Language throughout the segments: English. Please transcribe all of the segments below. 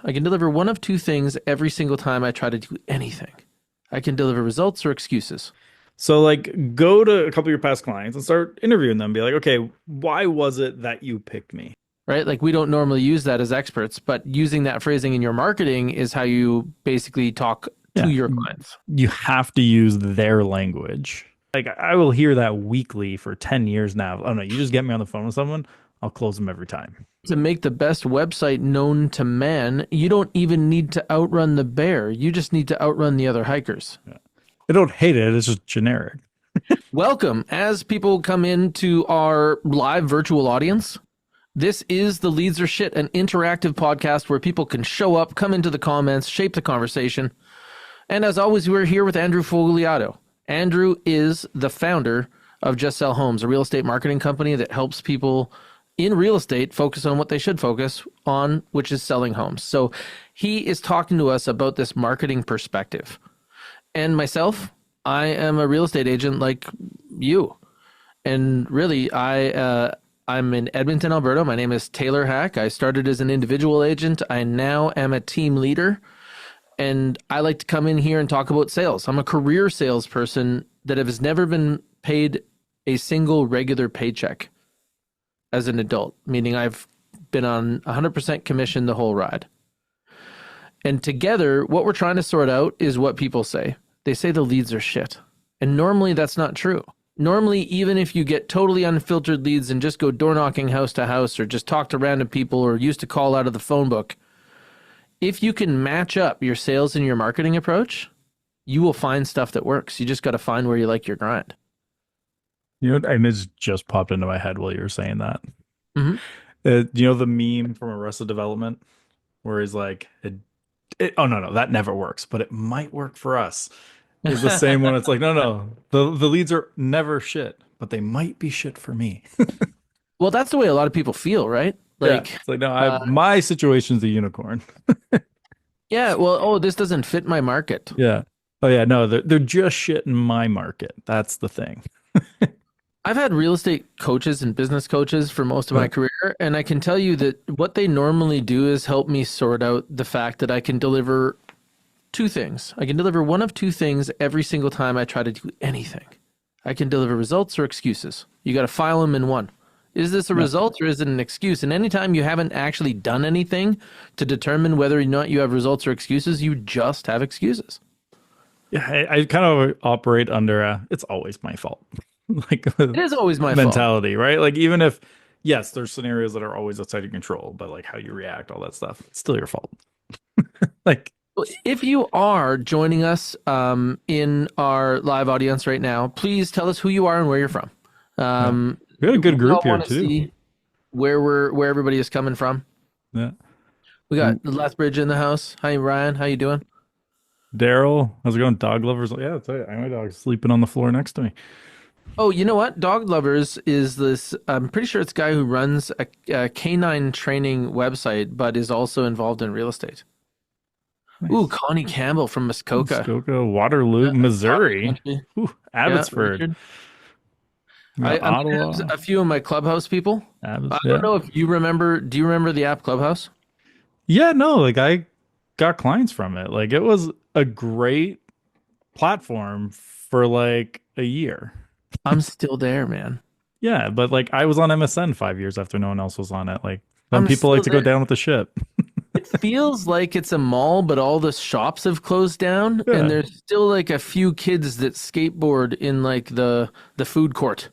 I can deliver one of two things every single time I try to do anything. I can deliver results or excuses, So like go to a couple of your past clients and start interviewing them. Be like, okay, why was it that you picked me? right? Like we don't normally use that as experts, but using that phrasing in your marketing is how you basically talk to Yeah. your clients. You have to use their language. Like I will hear that weekly for 10 years now. Oh no, you just get me on the phone with someone, I'll close them every time. To make the best website known to man, you don't even need to outrun the bear. You just need to outrun the other hikers. Yeah. I don't hate it, it's just generic. Welcome. As people come into our live virtual audience, this is the Leads Are Shit, an interactive podcast where people can show up, come into the comments, shape the conversation. And as always, we're here with Andrew Fogliato. Andrew is the founder of Just Sell Homes, a real estate marketing company that helps people in real estate focus on what they should focus on, which is selling homes. So he is talking to us about this marketing perspective. And myself, I am a real estate agent like you. And really, I'm in Edmonton, Alberta. My name is Taylor Hack. I started as an individual agent. I now am a team leader. And I like to come in here and talk about sales. I'm a career salesperson that has never been paid a single regular paycheck as an adult, meaning I've been on 100% commission the whole ride. And together, what we're trying to sort out is what people say. They say the leads are shit. And normally that's not true. Normally, even if you get totally unfiltered leads and just go door knocking house to house or just talk to random people or used to call out of the phone book, if you can match up your sales and your marketing approach, you will find stuff that works. You just got to find where you like your grind. You know, what image just popped into my head while you were saying that. Mm-hmm. You know the meme from Arrested Development where he's like, "Oh no, no, that never works, but it might work for us." Is the same one. It's like, no, no, the leads are never shit, but they might be shit for me. Well, that's the way a lot of people feel, right? Yeah, Like, it's like, no, uh, my situation's a unicorn. yeah, well, oh, this doesn't fit my market. Yeah. Oh yeah, no, they're just shit in my market. That's the thing. I've had real estate coaches and business coaches for most of my career, and I can tell you that what they normally do is help me sort out the fact that I can deliver two things. I can deliver one of two things every single time I try to do anything. I can deliver results or excuses. You got to file them in one. Is this a Yeah. result or is it an excuse? And anytime you haven't actually done anything to determine whether or not you have results or excuses, you just have excuses. Yeah, I kind of operate under it's always my fault. Like It is always my fault. mentality, right? Like even if yes, there's scenarios that are always outside your control, but like how you react, all that stuff, it's still your fault. Like Well, if you are joining us in our live audience right now, please tell us who you are and where you're from. yeah. Um, We got a good we all group here want to too. see where everybody is coming from. Yeah. We got the Lethbridge in the house. Hi, Ryan. How you doing? Daryl, how's it going? Dog lovers. Yeah, I'll tell you, my dog's sleeping on the floor next to me. Oh, you know what? Dog Lovers is this. I'm pretty sure it's a guy who runs a canine training website, but is also involved in real estate. Ooh, Nice. Connie Campbell from Muskoka. Muskoka, Waterloo, Yeah, Property Missouri. Country. Ooh, Yeah, Abbotsford. Richard. We got I mean, there's Ottawa. a few of my Clubhouse people. I don't Yeah. know if you remember. Do you remember the app Clubhouse? Yeah, no, like I got clients from it. Like it was a great platform for like a year. I'm still there, man. Yeah, but like I was on MSN 5 years after no one else was on it. Like some I'm people like still to go there. down with the ship. It feels like it's a mall, but all the shops have closed down, and Yeah. there's still like a few kids that skateboard in like the food court.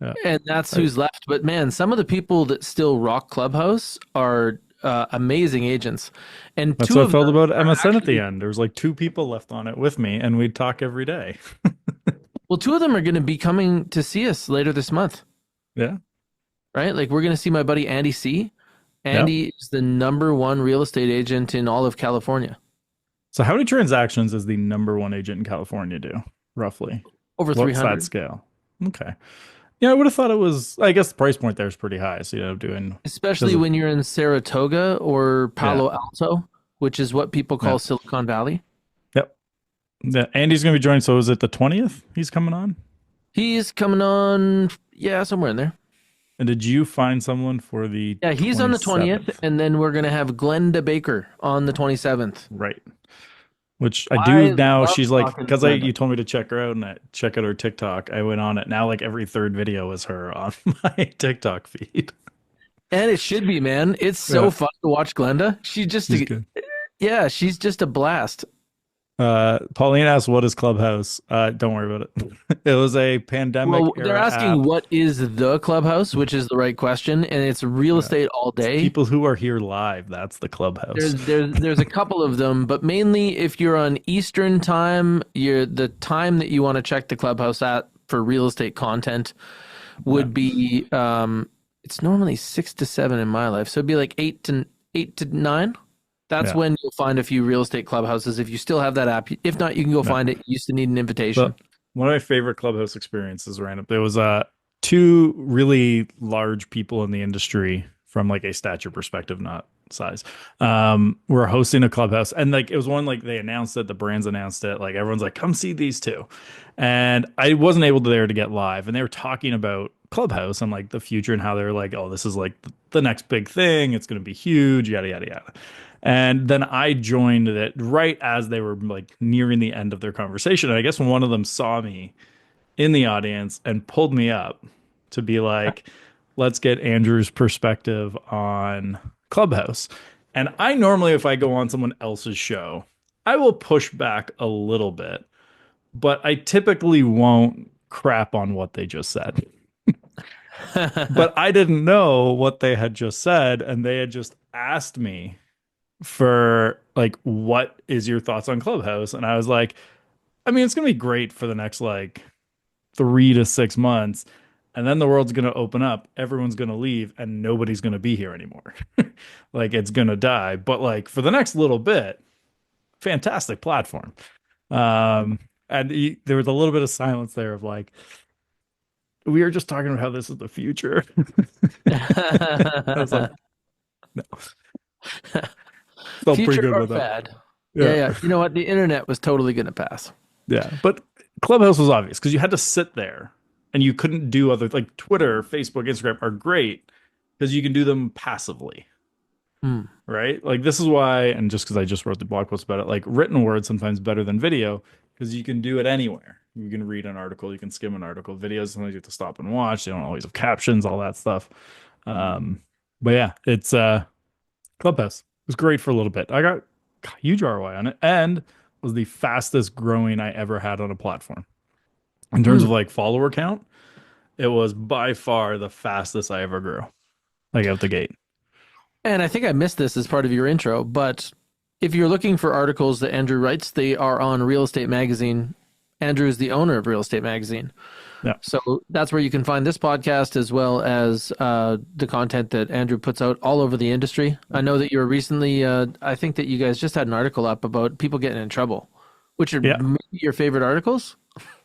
Yeah. And that's Like, who's left. But man, some of the people that still rock Clubhouse are amazing agents. And that's two what I of felt them about are MSN at the actually, end. There was like two people left on it with me and we'd talk every day. well, two of them are going to be coming to see us later this month, Yeah. right? Like we're going to see my buddy Andy C. Yeah. Andy is the number one real estate agent in all of California. So how many transactions does the number one agent in California do, roughly? Over What's that 300, scale? Okay. Yeah, I would have thought it was, I guess the price point there is pretty high. So, doing, does especially it, when you're in Saratoga or yeah, Palo Alto, which is what people yeah, call Silicon Valley. yep. Yeah, Andy's going to be joining. So is it the 20th he's coming on? He's coming on, yeah, somewhere in there. And did you find someone for the Yeah, he's on the 20th, 27th? and then we're gonna have Glenda Baker on the 27th. Right. Which I do I now. love She's like, talking to because Glenda. you told me to check her out and I check out her TikTok. I went on it. Now like every third video is her on my TikTok feed. And it should be, man. It's so Yeah, fun to watch Glenda. she's good. Yeah, she's just a blast. Pauline asked, "What is Clubhouse?" Don't worry about it. It was a pandemic Well, they're era asking app. what is the Clubhouse, which is the right question, and it's real Yeah. estate all It's day. people who are here live. That's the Clubhouse. There's a couple of them, but mainly if you're on Eastern time, you're the time that you want to check the Clubhouse at for real estate content Yeah. would be it's normally 6 to 7 in my life, so it'd be like 8 to 9. That's Yeah. when you'll find a few real estate clubhouses if you still have that app. If not, you can go Yeah. find it. You used to need an invitation. But one of my favorite Clubhouse experiences random. There was two really large people in the industry from like a stature perspective, not size. Were hosting a Clubhouse, and like it was one like they announced it, the brands announced it, like everyone's like, come see these two. And I wasn't able to there to get live, and they were talking about Clubhouse and like the future and how they're like, oh, this is like the next big thing. It's going to be huge, yada yada yada. And then I joined it right as they were like nearing the end of their conversation. And I guess one of them saw me in the audience and pulled me up to be like, let's get Andrew's perspective on Clubhouse. And I normally, if I go on someone else's show, I will push back a little bit, but I typically won't crap on what they just said. But I didn't know what they had just said, and they had just asked me for like, what is your thoughts on Clubhouse? And I was like, I mean, it's gonna be great for the next like 3 to 6 months, and then the world's gonna open up, everyone's gonna leave, and nobody's gonna be here anymore. Like it's gonna die. But like for the next little bit, fantastic platform. Um, and there was a little bit of silence there of like, we were just talking about how this is the future. I was like, no, felt pretty Future good or with that. fad? Yeah, Yeah. yeah. You know what? The internet was totally going to pass. Yeah, but Clubhouse was obvious because you had to sit there and you couldn't do other like Twitter, Facebook, Instagram are great because you can do them passively, Hmm. right? Like this is why, and just because I just wrote the blog post about it, like written word sometimes better than video because you can do it anywhere. You can read an article, you can skim an article. Videos sometimes you have to stop and watch. They don't always have captions, all that stuff. Um, but yeah, it's Clubhouse. It was great for a little bit. I got huge ROI on it and was the fastest growing I ever had on a platform. In terms Hmm. of like follower count, it was by far the fastest I ever grew, like out the gate. And I think I missed this as part of your intro, but if you're looking for articles that Andrew writes, they are on Real Estate Magazine. Andrew is the owner of Real Estate Magazine. Yeah. So that's where you can find this podcast as well as the content that Andrew puts out all over the industry. I know that you were recently, I think that you guys just had an article up about people getting in trouble, which are Yeah. maybe your favorite articles.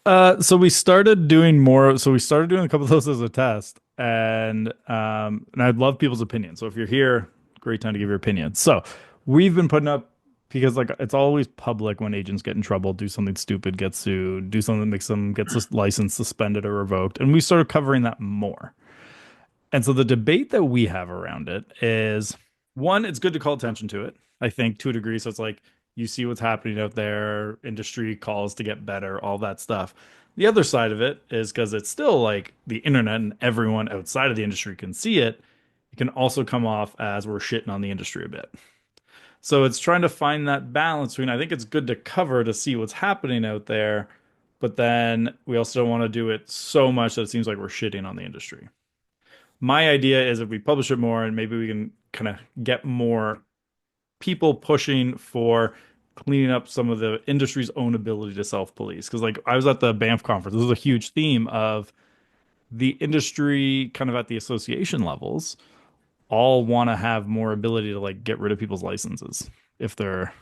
So we started doing more. So we started doing a couple of those as a test, and I'd love people's opinions. So if you're here, great time to give your opinion. So we've been putting up because like it's always public when agents get in trouble, do something stupid, get sued, do something that makes them get license suspended or revoked, and we started covering that more. And so the debate that we have around it is one, it's good to call attention to it. I think to a degree. So it's like you see what's happening out there, industry calls to get better, all that stuff. The other side of it is because it's still like the internet and everyone outside of the industry can see it. It can also come off as we're shitting on the industry a bit. So it's trying to find that balance between I think it's good to cover to see what's happening out there, but then we also don't want to do it so much that it seems like we're shitting on the industry. My idea is if we publish it more and maybe we can kind of get more people pushing for cleaning up some of the industry's own ability to self-police. Because like I was at the Banff conference, this was a huge theme of the industry kind of at the association levels all want to have more ability to like get rid of people's licenses if they're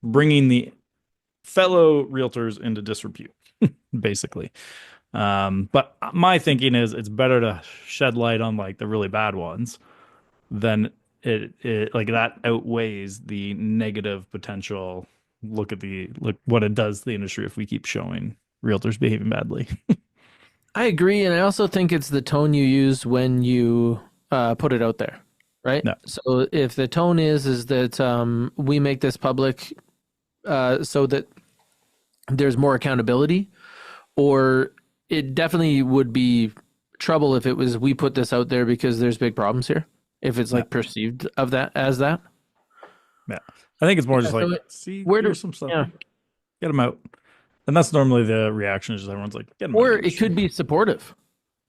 bringing the fellow realtors into disrepute, basically. But my thinking is it's better to shed light on like the really bad ones than it like that outweighs the negative potential. Look at the look what it does to the industry if we keep showing realtors behaving badly. I agree, and I also think it's the tone you use when you put it out there, right? No. So if the tone is that we make this public so that there's more accountability, or it definitely would be trouble if it was we put this out there because there's big problems here. If it's No. like perceived of that as that, Yeah. I think it's more yeah. just like, see, Where do here's some stuff. yeah, Get them out. And that's normally the reaction is just everyone's like, get them out of or the it industry. could be supportive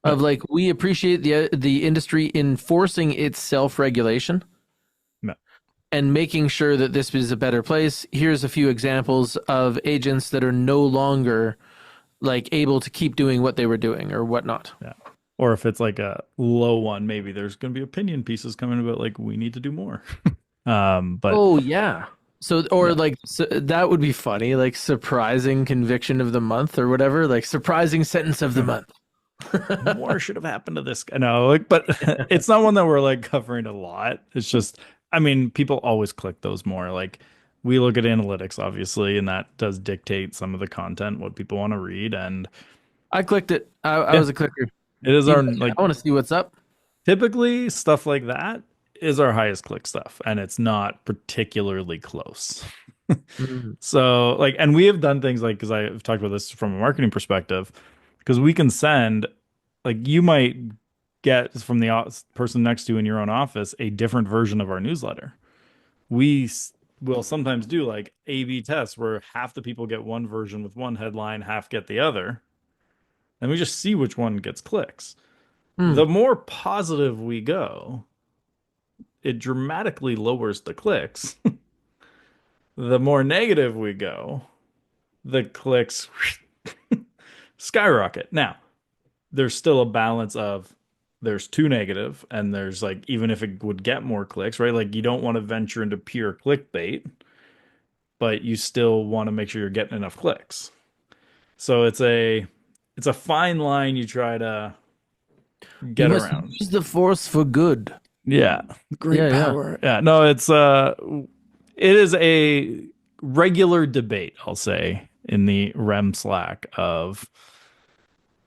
Yeah. of like we appreciate the industry enforcing its self regulation No. and making sure that this is a better place. Here's a few examples of agents that are no longer like able to keep doing what they were doing or whatnot. Yeah. Or if it's like a low one, maybe there's going to be opinion pieces coming about like we need to do more. But Oh yeah. So or yeah, like that would be funny, like surprising conviction of the month or whatever, like surprising sentence of the month. more should have happened to this guy. No, like, but it's not one that we're like covering a lot. It's just, I mean, people always click those more. Like we look at analytics, obviously, and that does dictate some of the content, what people want to read. And I clicked it. I yeah, was a clicker. it is our Even like I want to see what's up. typically stuff like that is our highest click stuff, and it's not particularly close. Mm. So like, and we have done things like, because I've talked about this from a marketing perspective, because we can send, like, you might get from the person next to you in your own office a different version of our newsletter. We will sometimes do like A/B tests where half the people get one version with one headline, half get the other, and we just see which one gets clicks. Mm. The more positive we go, it dramatically lowers the clicks. The more negative we go, the clicks skyrocket. Now, there's still a balance of there's too negative and there's like even if it would get more clicks, right? Like you don't want to venture into pure clickbait, but you still want to make sure you're getting enough clicks. So it's a fine line you try to You get must around. use the force for good. Yeah, great Yeah, yeah. power. Yeah, no, it is a regular debate, I'll say, in the REM Slack of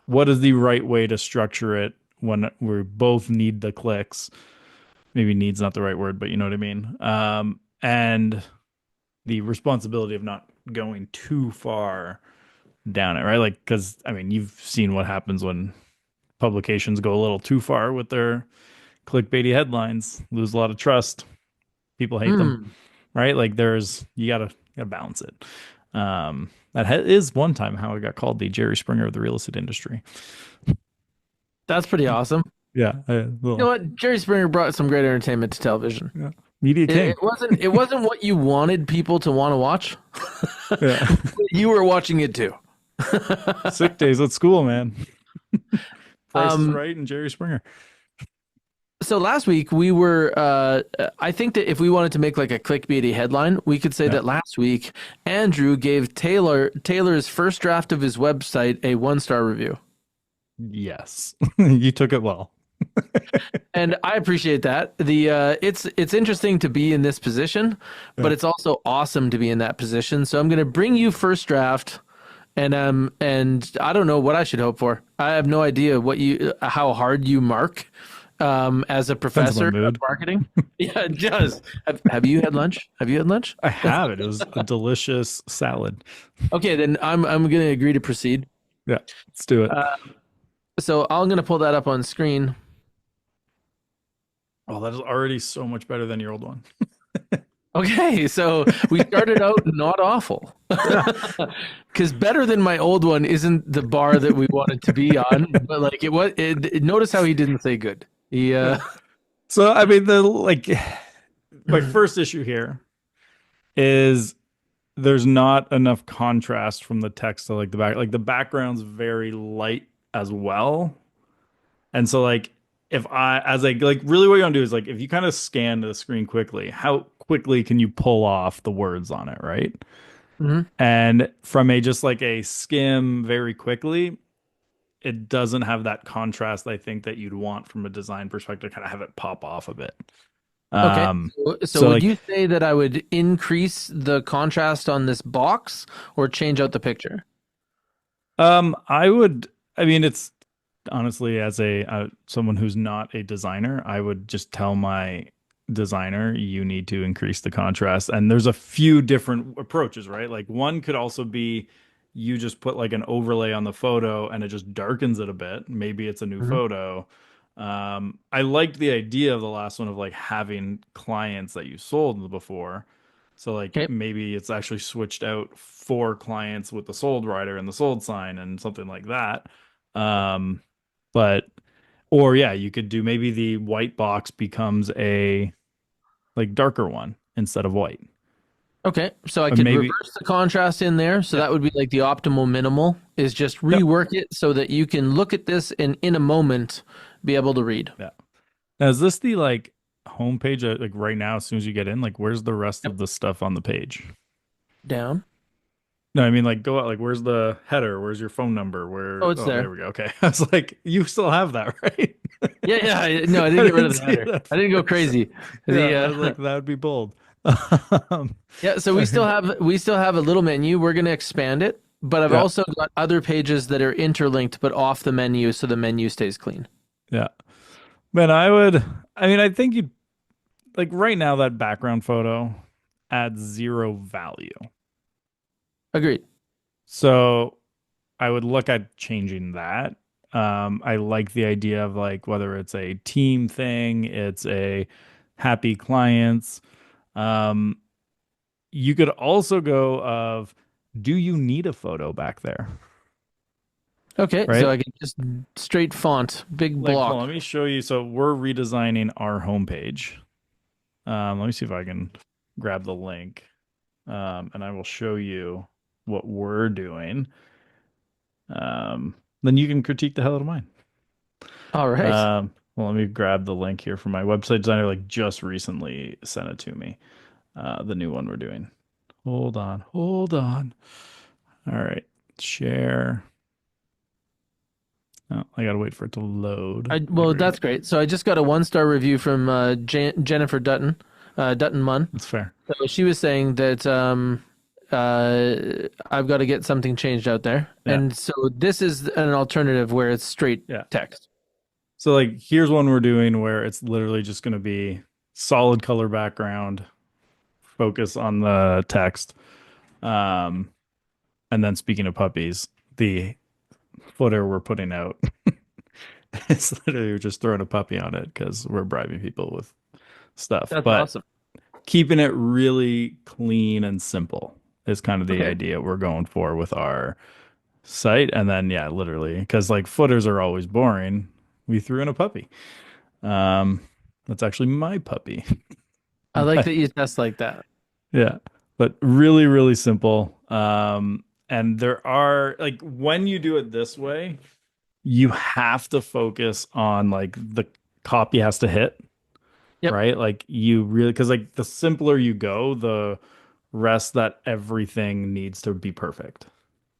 what is the right way to structure it when we both need the clicks. Maybe needs not the right word, but you know what I mean. And the responsibility of not going too far down it, right? Like, because I mean, you've seen what happens when publications go a little too far with their clickbaity headlines, lose a lot of trust. People hate them, Mm. right? Like, you gotta balance it. Is one time how it got called the Jerry Springer of the real estate industry. That's pretty awesome. Yeah, You know what? Jerry Springer brought some great entertainment to television. yeah. Media It, king. it wasn't what you wanted people to want to watch. Yeah. You were watching it too. Sick days at school, man. Price is Um, Right and Jerry Springer. so last week we were I think that if we wanted to make like a clickbaity headline, we could say Yeah. that last week Andrew gave Taylor's first draft of his website a 1-star review. Yes. You took it well. And I appreciate that. It's interesting to be in this position, but Yeah. it's also awesome to be in that position. So I'm going to bring you first draft, and I don't know what I should hope for. I have no idea how hard you mark as a Depends on professor my of mood. marketing. Yeah, it does. Have you had lunch? Have you had lunch? I have it. It was a delicious salad. Okay, then I'm going to agree to proceed. Yeah, let's do it. So I'm going to pull that up on screen. Oh, that is already so much better than your old one. Okay, so we started out not awful. Because better than my old one isn't the bar that we wanted to be on, but like it was. Notice how he didn't say good. He So I mean, my first issue here is there's not enough contrast from the text to like the back. Like the background's very light as well. And so like if I as like really what you want to do is like if you kind of scan the screen quickly, how quickly can you pull off the words on it, right? Mhm. And from a just like a skim very quickly, it doesn't have that contrast I think that you'd want from a design perspective, kind of have it pop off a bit. Okay, Um so so would like you say that I would increase the contrast on this box or change out the picture? I would I mean honestly, as a someone who's not a designer, I would just tell my designer, you need to increase the contrast. And there's a few different approaches, right? Like one could also be you just put like an overlay on the photo and it just darkens it a bit. Maybe it's a new Mhm. photo. I liked the idea of the last one of like having clients that you sold before. So like Okay. maybe it's actually switched out for clients with the sold rider and the sold sign and something like that. Um, but or yeah, you could do maybe the white box becomes a like darker one instead of white. Okay. So I Or could maybe reverse the contrast in there. So yep, that would be like the optimal minimal is just yep, rework it so that you can look at this and in a moment be able to read. yeah. Now is this the like homepage like right now as soon as you get in? Like where's the rest Yep. of the stuff on the page? Down. No, I mean like go out like where's the header? Where's your phone number? Oh, Where it's oh there there. we go. Okay. I was like, you still have that, right? Yeah, yeah. No, I didn't I get rid didn't of the see header. that I didn't go first. crazy. Yeah, The I was like, that would be bold. Um, yeah, so we still have a little menu. We're going to expand it, but I've yeah, also got other pages that are interlinked but off the menu so the menu stays clean. yeah. Man, I would, I mean, I think you like right now that background photo adds zero value. Agreed. So I would look at changing that. I like the idea of like whether it's a team thing, it's a happy clients. Um, you could also go of, do you need a photo back there? Okay, so Right? I can just straight font, big Like, hold block. on, let me show you. So we're redesigning our homepage. Let me see if I can grab the link. And I will show you what we're doing. Then you can critique the hell out of mine. All right. Well, let me grab the link here from my website designer. Like just recently sent it to me. The new one we're doing. Hold on, hold on. All right, share. Oh, I gotta wait for it to load. Well, There we go. that's great. So I just got a 1-star review from Jennifer Dutton, Dutton Munn. That's fair. So she was saying that I've got to get something changed out there, Yeah, and so this is an alternative where it's straight yeah. text. So like, here's one we're doing where it's literally just gonna be solid color background, focus on the text. Um, and then speaking of puppies, the footer we're putting out is literally we're just throwing a puppy on it because we're bribing people with stuff. That's But awesome. keeping it really clean and simple is kind of the Okay. idea we're going for with our site. And then yeah, literally, because like footers are always boring, we threw in a puppy. Um, that's actually my puppy. I like But that you test like that. yeah, but really, really simple. And there are like when you do it this way, you have to focus on like the copy has to hit, Yep. right? Like you really, because like the simpler you go, the rest that everything needs to be perfect.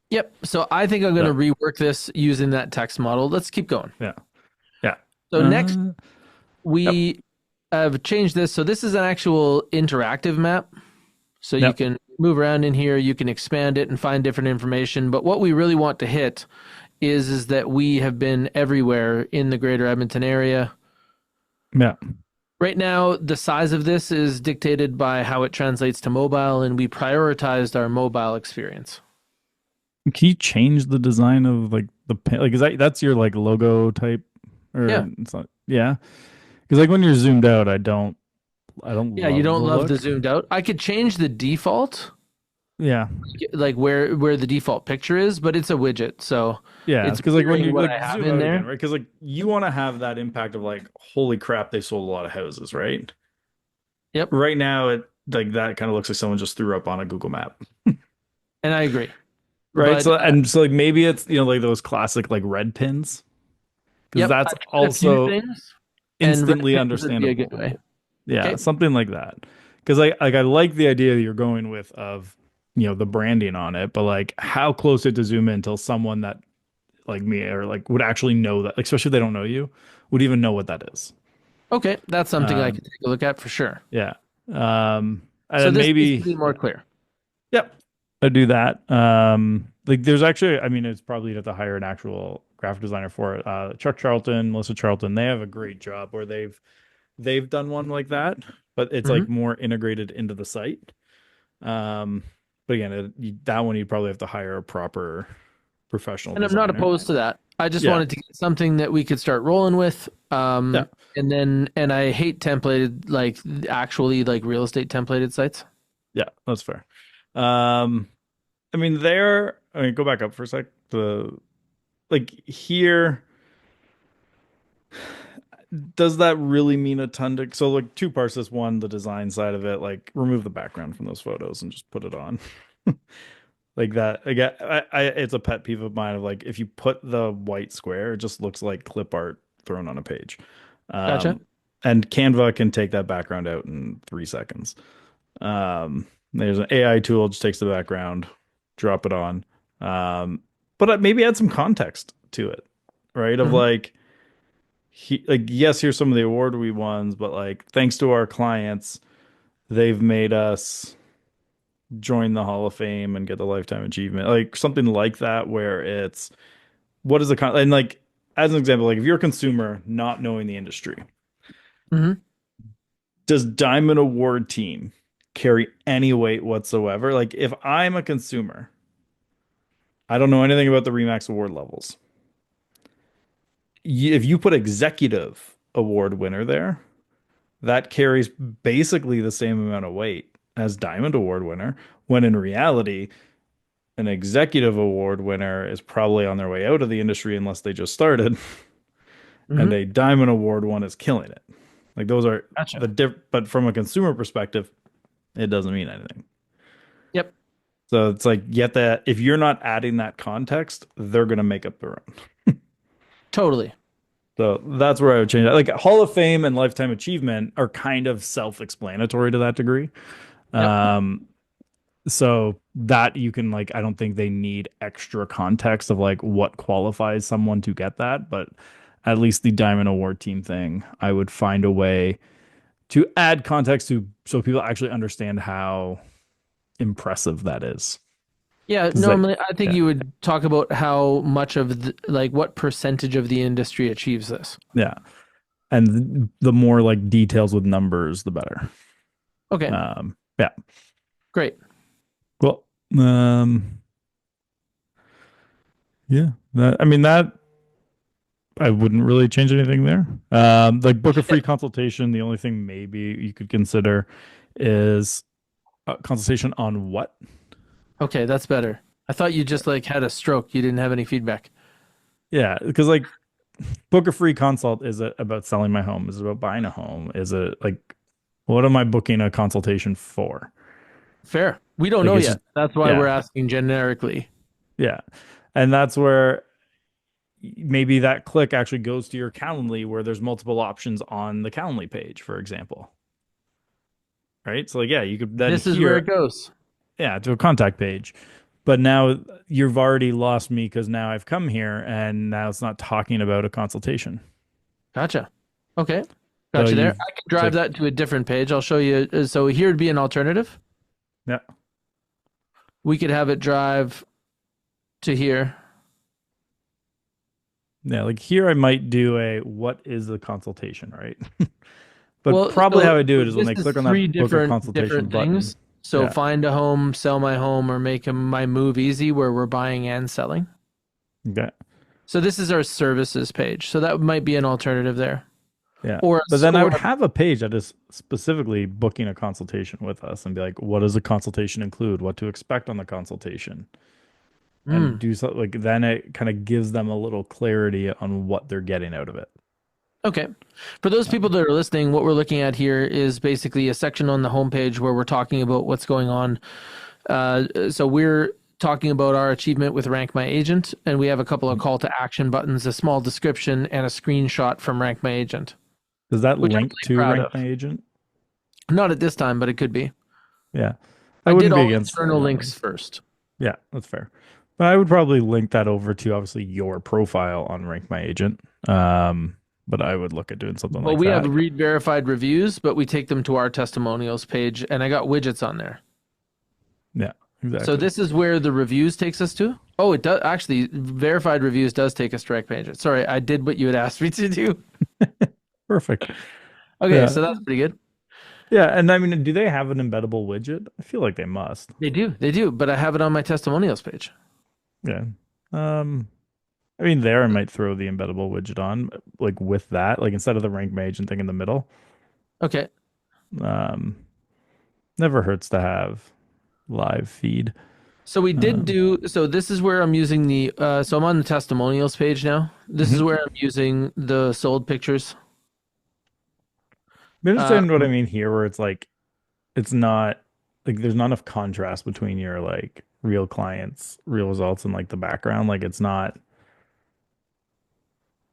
Yep. So I think I'm going to So rework this using that text model. Let's keep going. yeah, yeah. So next, Yep, we have changed this. So this is an actual interactive map. So you yep, can move around in here, you can expand it and find different information. But what we really want to hit is that we have been everywhere in the greater Edmonton area. yeah. Right now, the size of this is dictated by how it translates to mobile, and we prioritized our mobile experience. Can you change the design of like like is that's your like logo type or Yeah. it's not? Yeah, because like when you're zoomed out, I don't Yeah, you love don't the love the look. zoomed out. I could change the default, Yeah, like where the default picture is, but it's a widget, so yeah, it's because like when mirroring you what like I have zoom in out again, there. right? Because like you want to have that impact of like, holy crap, they sold a lot of houses, right? Yep, Right now, it like that kind of looks like someone just threw up on a Google map, and I agree. right? But So and so like maybe it's like those classic like red pins because yep, that's I've tried a few also things, and red instantly pins would be a good understandable. way. Yeah, Okay, something like that. Because I like the idea that you're going with of the branding on it, but like how close it to zoom in till someone that like me or like would actually know that, like, especially if they don't know you, would even know what that is. okay, that's something I Um, could take a look at for sure. yeah. And So then this needs to maybe, be more clear. yep, I'd do that. Like there's actually, I mean, it's probably you'd have to hire an actual graphic designer for it. Chuck Charlton, Melissa Charlton, they have a great job where they've done one like that, but it's Hmm. like more integrated into the site. Um, but again, that one you'd probably have to hire a proper professional And I'm not designer. opposed to that. I just Yeah, wanted to get something that we could start rolling with. yeah, And I hate templated, like actually like real estate templated sites. yeah, that's fair. Um, I mean, there. I mean, go back up for a sec. The like here, does that really mean a ton to? So like two parts. This one, the design side of it, like remove the background from those photos and just put it on. Like that again, it's a pet peeve of mine of like if you put the white square, it just looks like clip art thrown on a page. Gotcha. And Canva can take that background out in 3 seconds. There's an AI tool, just takes the background, drop it on. But maybe add some context to it, right? Of Hmm. like, yes, here's some of the award we ones, but like, thanks to our clients, they've made us join the Hall of Fame and get the lifetime achievement, like something like that, where it's what is the and like as an example, like if you're a consumer not knowing the industry, Hmm. does Diamond Award team carry any weight whatsoever? Like if I'm a consumer, I don't know anything about the Remax award levels. If you put executive award winner there, that carries basically the same amount of weight as Diamond Award winner, when in reality, an executive award winner is probably on their way out of the industry unless they just started, and Hmm. a Diamond Award one is killing it. Like those are Gotcha. the but from a consumer perspective, it doesn't mean anything. Yep. So it's like yet that if you're not adding that context, they're gonna make up their own. Totally. So that's where I would change that. Like Hall of Fame and Lifetime Achievement are kind of self-explanatory to that degree. Yep. Um, so that you can like, I don't think they need extra context of like what qualifies someone to get that, but at least the Diamond Award team thing, I would find a way to add context to so people actually understand how impressive that is. Yeah. 'Cause like, Normally, I think yeah, you would talk about how much of like what percentage of the industry achieves this. yeah, and the more like details with numbers, the better. Okay. Yeah. Great. Well, yeah. That I mean that I wouldn't really change anything there. Like book a free Yep. consultation. The only thing maybe you could consider is a consultation on what? Okay. That's better. I thought you just like had a stroke. You didn't have any feedback. Yeah, because like book a free consult. Is it about selling my home? Is it about buying a home? Is it like what am I booking a consultation for? Fair. We don't Like know it's just yet. That's why we're yeah, asking generically. yeah, and that's where maybe that click actually goes to your Calendly where there's multiple options on the Calendly page, for example. Right? So like yeah, you could then This is where it here, goes. yeah, to a contact page. But now you've already lost me because now I've come here and now it's not talking about a consultation. Gotcha. Okay. So Gotcha there. you've I can it's drive like that to a different page. I'll show you. So here would be an alternative. yeah, We could have it drive to here. yeah, like here I might do a what is the consultation, right? But Well, probably how so I do it is when this they is click on three that book a different consultation button. things. So Yeah. find a home, sell my home, or make my move easy, where we're buying and selling. Okay. So this is our services page. So that might be an alternative there, Yeah. or But then I or would have a page that is specifically booking a consultation with us and be like, what does the consultation include? What to expect on the consultation? And mm, do something like then it kind of gives them a little clarity on what they're getting out of it. okay. For those people that are listening, what we're looking at here is basically a section on the homepage where we're talking about what's going on. So we're talking about our achievement with Rank My Agent, and we have a couple of call to action buttons, a small description, and a screenshot from Rank My Agent, Does that which I'm link really to proud Rank of. My Agent? Not at this time, but it could be. Yeah. I I did wouldn't be all against internal links first. yeah, that's fair. But I would probably link that over to obviously your profile on Rank My Agent. But I would look at doing something Well, like we have that. read verified reviews, but we take them to our testimonials page, and I got widgets on there. Yeah, So exactly. this is where the reviews takes us to. Oh, it does actually. Verified reviews does take a strike page. Sorry, I did what you had asked me to do. Perfect. Okay, Yeah. so that's pretty good. Yeah. And I mean, do they have an embeddable widget? I feel like they must. They do, but I have it on my testimonials page. Yeah. Um, I mean, there I might throw the embeddable widget on, like with that, like instead of the rank agent thing in the middle. Okay, Um, Never hurts to have live feed. so we did Um, do. So this is where I'm using the. So I'm on the testimonials page now. This is mhm. where I'm using the sold pictures. You Uh, understand what I mean here, where it's like it's not like there's not enough contrast between your like real clients, real results, and like the background. Like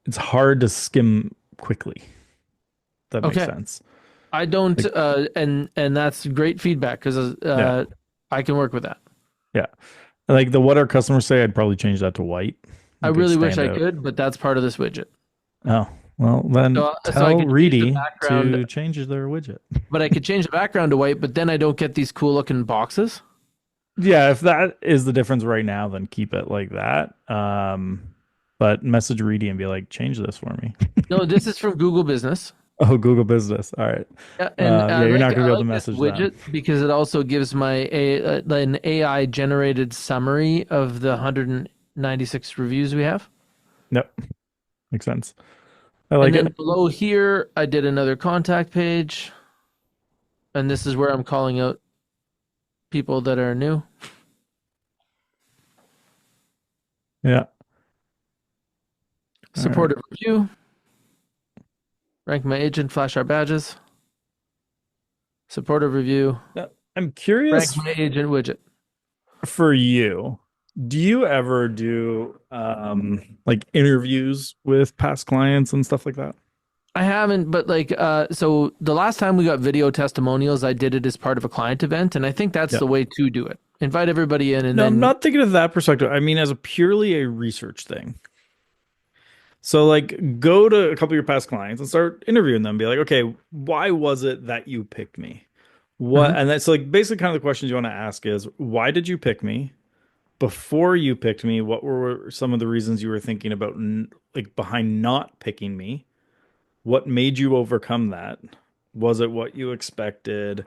it's hard to skim quickly. That makes okay, sense. I don't. Like, And that's great feedback because yeah, I can work with that. yeah. Like the what our customers say, I'd probably change that to white. I Make it really wish stand I out. could, but that's part of this widget. Oh, well, then So I tell could change the Reedy background, to change their widget. but I could change the background to white, but then I don't get these cool looking boxes. Yeah, if that is the difference right now, then keep it like that. But message Reedy and be like, change this for me. No, this is from Google Business. Oh, Google Business. All right. Yeah, and Yeah, you're not I gonna be able to like this message them. widget because it also gives an AI generated summary of the 196 reviews we have. Nope. Makes sense. I And like then it. below here, I did another contact page, and this is where I'm calling out people that are new. Yeah. All right. Supportive review, rank my agent, flash our badges. Supportive review, Now, I'm rank curious my agent widget. for you. Do you ever do like interviews with past clients and stuff like that? I haven't, but so the last time we got video testimonials, I did it as part of a client event, and I think that's Yeah. the way to do it. Invite everybody in, and No, I'm then not thinking of that perspective. I mean, as a purely a research thing. So like go to a couple of your past clients and start interviewing them. Be like, okay, why was it that you picked me? What Mhm. and that's like basically kind of the questions you want to ask is why did you pick me? Before you picked me, what were some of the reasons you were thinking about like behind not picking me? What made you overcome that? Was it what you expected?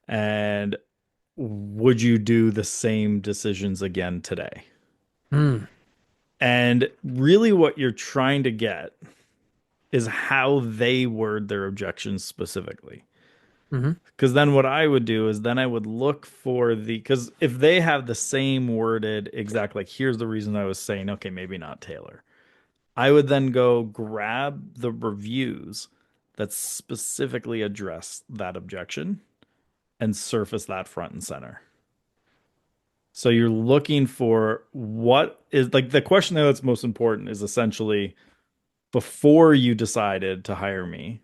And would you do the same decisions again today? Mm, And really, what you're trying to get is how they word their objections specifically. mhm, Because then what I would do is then I would look for because if they have the same worded exact, like, here's the reason I was saying, okay, maybe not Taylor. I would then go grab the reviews that specifically address that objection and surface that front and center. So you're looking for what is like the question that's most important is essentially before you decided to hire me,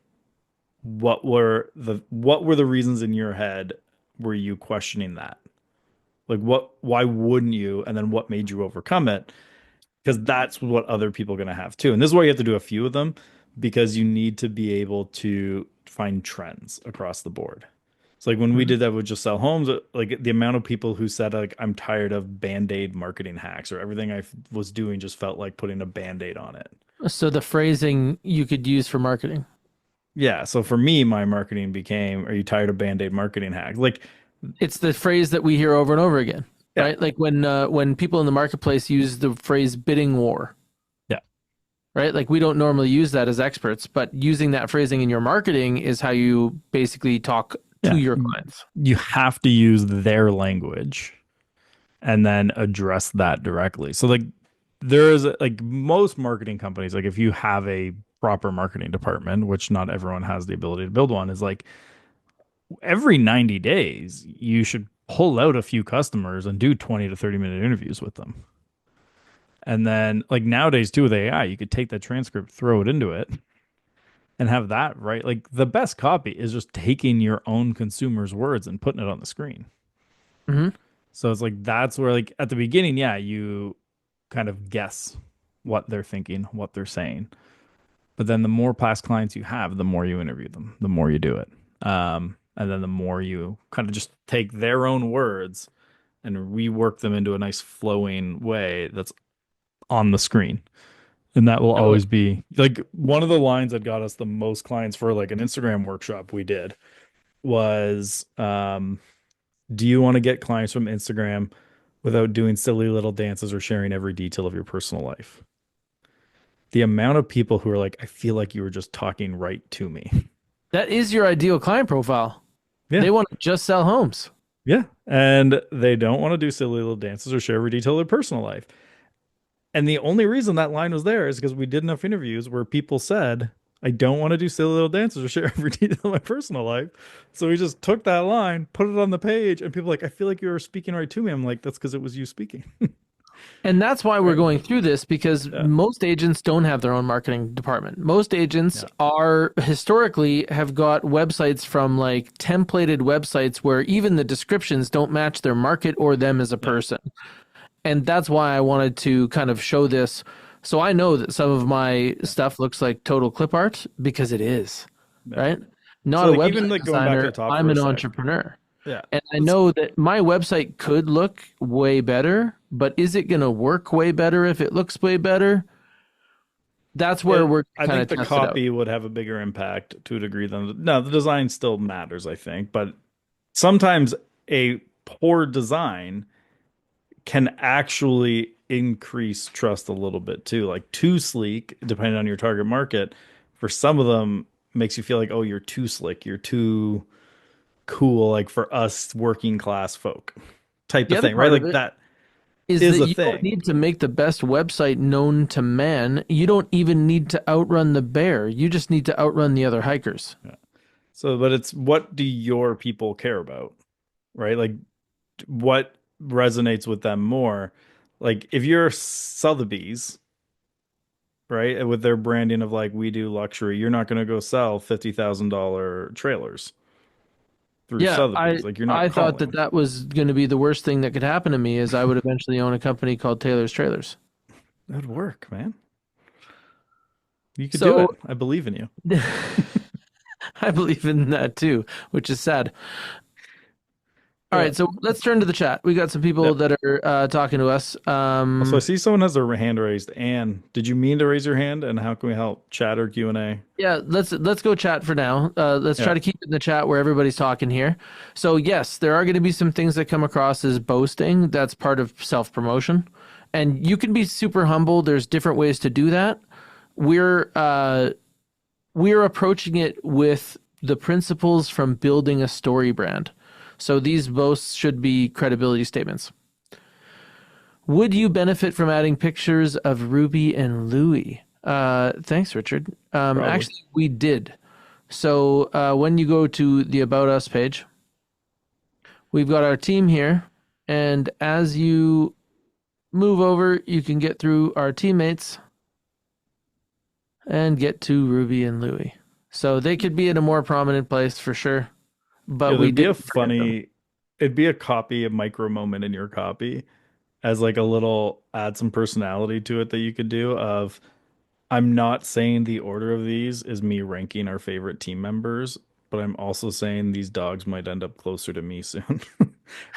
what were the reasons in your head were you questioning that? Like why wouldn't you? And then what made you overcome it? Because that's what other people are going to have too. And this is why you have to do a few of them because you need to be able to find trends across the board. It's like when we mhm. did that with Just Sell Homes, like the amount of people who said like I'm tired of band-aid marketing hacks or everything was doing just felt like putting a band-aid on it. So the phrasing you could use for marketing. Yeah, so for me, my marketing became, "Are you tired of band-aid marketing hacks?" Like, It's the phrase that we hear over and over again, yeah, right? Like when people in the marketplace use the phrase bidding war, yeah, right? Like we don't normally use that as experts, but using that phrasing in your marketing is how you basically talk to yeah. your clients. You have to use their language and then address that directly. So like there is like most marketing companies, like if you have a proper marketing department, which not everyone has the ability to build one, is like every 90 days you should pull out a few customers and do 20 to 30-minute interviews with them. And then like nowadays too with AI, you could take that transcript, throw it into it and have that right. Like the best copy is just taking your own consumer's words and putting it on the screen. Hmm. So it's like that's where like at the beginning, yeah, you kind of guess what they're thinking, what they're saying. But then the more past clients you have, the more you interview them, the more you do it. And then the more you kind of just take their own words and we work them into a nice flowing way that's on the screen. And that will Totally. always be like one of the lines that got us the most clients for like an Instagram workshop we did was do you want to get clients from Instagram without doing silly little dances or sharing every detail of your personal life? The amount of people who are like, I feel like you were just talking right to me. That is your ideal client profile. Yeah. They want to just sell homes. Yeah. And they don't want to do silly little dances or share every detail of their personal life. And the only reason that line was there is because we did enough interviews where people said, I don't want to do silly little dances or share every detail of my personal life. So we just took that line, put it on the page, and people were like, I feel like you were speaking right to me. I'm like, that's because it was you speaking. And that's why we're Right. going through this because Yeah. most agents don't have their own marketing department. Most agents Yeah. are historically have got websites from like templated websites where even the descriptions don't match their market or them as a Yeah. person. And that's why I wanted to kind of show this. So I know that some of my stuff looks like total clip art because it is, Yeah. right? Not So a like even website like going back to designer. the top I'm for a an sec. entrepreneur. Yeah. And I Let's know that my website could look way better, but is it going to work way better if it looks way better? That's where we're I kind think of the test it out. copy would have a bigger impact to a degree than no, the design still matters, I think, but sometimes a poor design can actually increase trust a little bit too. Like too sleek, depending on your target market, for some of them makes you feel like, oh, you're too slick, you're too cool, like for us working class folk type The of other thing, right? part of Like it that is is that a you don't thing. need to make the best website known to man. You don't even need to outrun the bear. You just need to outrun the other hikers. Yeah. So, but it's what do your people care about, right? Like what resonates with them more? Like if you're Sotheby's, right, with their branding of like we do luxury, you're not going to go sell $50,000 trailers through Yeah, Sotheby's. Like you're not I thought that calling. that was going to be the worst thing that could happen to me is I would eventually own a company called Taylor's Trailers. That'd work, man. You could do So it. I believe in you. I believe in that too, which is sad. All Yeah. right, so let's turn to the chat. We got some people Yep. that are talking to us. So I see someone has their hand raised. Anne, did you mean to raise your hand? And how can we help? Chat or Q&A? Yeah, let's go chat for now. Let's try Yeah. to keep it in the chat where everybody's talking here. So yes, there are going to be some things that come across as boasting. That's part of self-promotion, and you can be super humble. There's different ways to do that. We're we're approaching it with the principles from building a story brand. So these boasts should be credibility statements. Would you benefit from adding pictures of Ruby and Louie? Thanks, Richard. Probably. Actually, we did. So when you go to the About Us page, we've got our team here. And as you move over, you can get through our teammates and get to Ruby and Louie. So they could be in a more prominent place for sure. Yeah, But we there'd be a did forget them. funny, it'd be a copy, a micro moment in your copy as like a little add some personality to it that you could do of I'm not saying the order of these is me ranking our favorite team members, but I'm also saying these dogs might end up closer to me soon.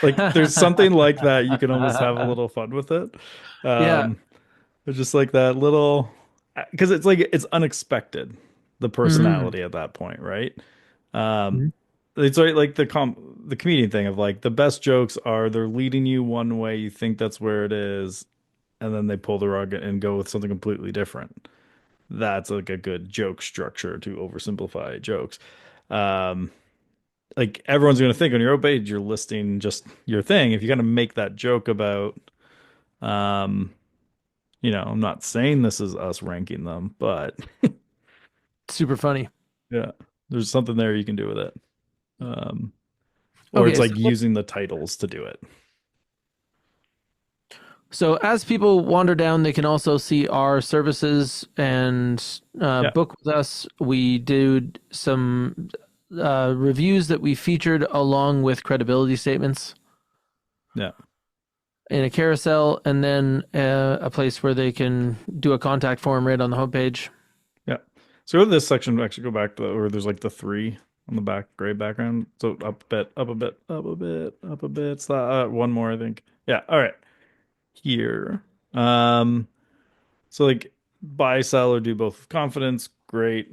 Like there's something like that you can almost have a little fun with it. Yeah. Um, it's just like that little because it's like it's unexpected the Mhm. personality at that point, right? Um, Mhm. it's like the comedian thing of like the best jokes are they're leading you one way, you think that's where it is, and then they pull the rug and go with something completely different. That's like a good joke structure to oversimplify jokes. Um, like everyone's going to think on your own page, you're listing just your thing. If you kind of make that joke about, um, I'm not saying this is us ranking them, but Super funny. yeah, there's something there you can do with it. Um, or it's Okay, so like using the titles to do it. as people wander down, they can also see our services and Yeah, book with us. We did some reviews that we featured along with credibility statements yeah, in a carousel, and then a place where they can do a contact form right on the homepage. yeah. So go to this section, actually go back to where there's like the three. on the back, gray background. So up a bit, up a bit, up a bit, up a bit. One more, I think. Yeah. All right. Here. Um, so like buy, sell, or do both with confidence. Great.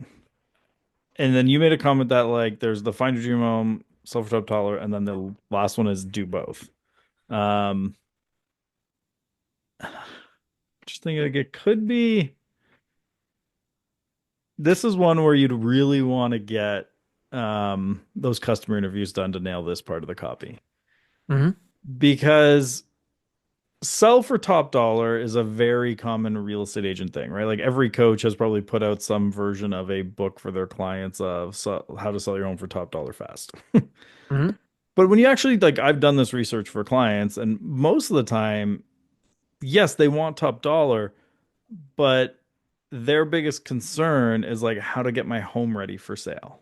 And then you made a comment that like there's the find your dream home, sell for top dollar, and then the last one is do both. Um, just thinking like it could be. This is one where you'd really want to get those customer interviews done to nail this part of the copy Hmm. because sell for top dollar is a very common real estate agent thing, right? Like every coach has probably put out some version of a book for their clients of how to sell your home for top dollar fast. Hmm. But when you actually like, I've done this research for clients, and most of the time, yes, they want top dollar, but their biggest concern is like how to get my home ready for sale,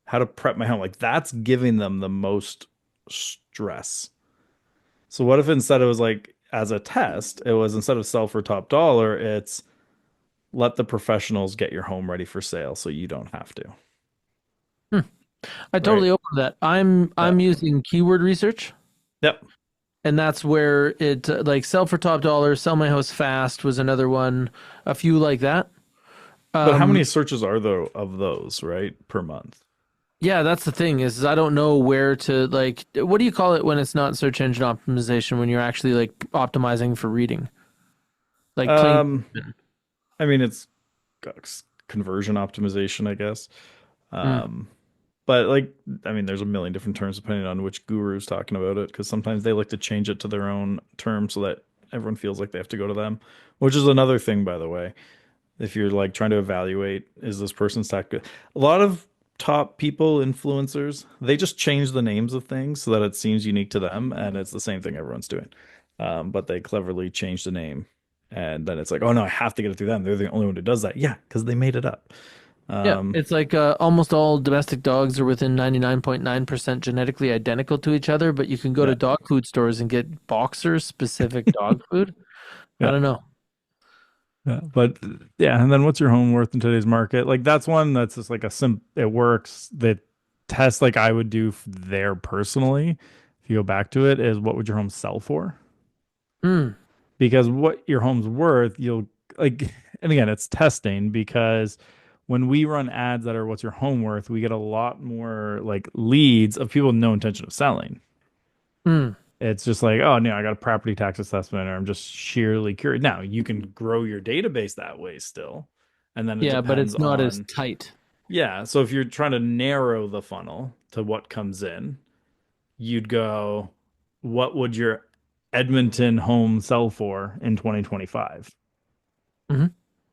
how to prep my home. Like that's giving them the most stress. So what if instead it was like as a test, it was instead of sell for top dollar, it's let the professionals get your home ready for sale so you don't have to. I Right. totally open that. I'm Yeah. I'm using keyword research, Yep. and that's where it like sell for top dollar, sell my house fast was another one, a few like that. But how Um, many searches are there of those, right, per month? yeah, that's the thing is I don't know where to like what do you call it when it's not search engine optimization when you're actually like optimizing for reading? Like plain. Um, I mean, it's conversion optimization, I guess. Mm. Um, but like, I mean, there's a million different terms depending on which guru's talking about it, because sometimes they like to change it to their own term so that everyone feels like they have to go to them, which is another thing, by the way. If you're like trying to evaluate, is this person's tech good? A lot of top people, influencers, they just change the names of things so that it seems unique to them, and it's the same thing everyone's doing. But they cleverly change the name, and then it's like, oh no, I have to get it through them. They're the only one who does that. Yeah, because they made it up. Yeah, Um, it's like almost all domestic dogs are within 99.9% genetically identical to each other, but you can go to yeah, dog food stores and get boxer specific dog food. I yeah. don't know. Yeah, but yeah, and then what's your home worth in today's market? Like that's one that's just like a it works. The test like I would do there personally, if you go back to it, is what would your home sell for? Mm, Because what your home's worth, you'll like, and again, it's testing because when we run ads that are what's your home worth, we get a lot more like leads of people with no intention of selling. mm. It's just like, oh no, I got a property tax assessment, or I'm just sheerly curious. Now you can grow your database that way still. And then it Yeah, but depends it's not as on, tight. yeah. So if you're trying to narrow the funnel to what comes in, you'd go, what would your Edmonton home sell for in 2025? Hmm.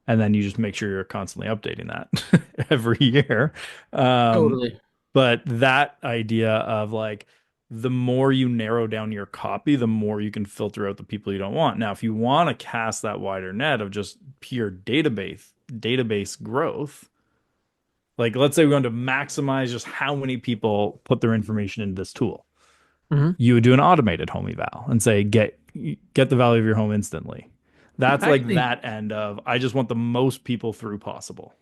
And then you just make sure you're constantly updating that every year. Um, Totally. but that idea of like the more you narrow down your copy, the more you can filter out the people you don't want. Now, if you want to cast that wider net of just pure database growth, like let's say we want to maximize just how many people put their information into this tool, Hmm. you would do an automated home eval and say get the value of your home instantly. That's like Actually, that end of I just want the most people through possible.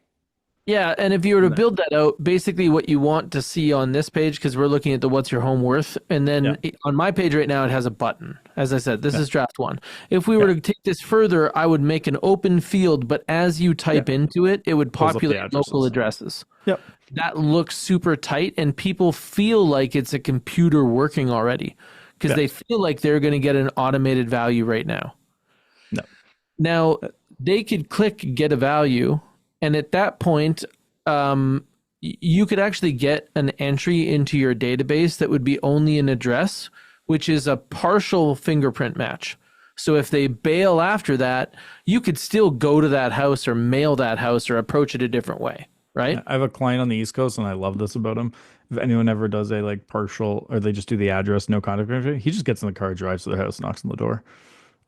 yeah, and if you were to And then build that out, basically what you want to see on this page, because we're looking at the what's your home worth, and yeah, then on my page right now, it has a button. As I said, this yeah, is draft one. If we were yeah, to take this further, I would make an open field, but as you yeah. type into it, it would Pulls up the populate local addresses. addresses. Yep. That looks super tight, and people feel like it's a computer working already because Yeah. they feel like they're going to get an automated value right now. No. Now, Uh, they could click get a value, and at that point, you could actually get an entry into your database that would be only an address, which is a partial fingerprint match. So if they bail after that, you could still go to that house or mail that house or approach it a different way, right? I have a client on the East Coast, and I love this about him. If anyone ever does a like partial, or they just do the address, no contact information, he just gets in the car, drives to their house, knocks on the door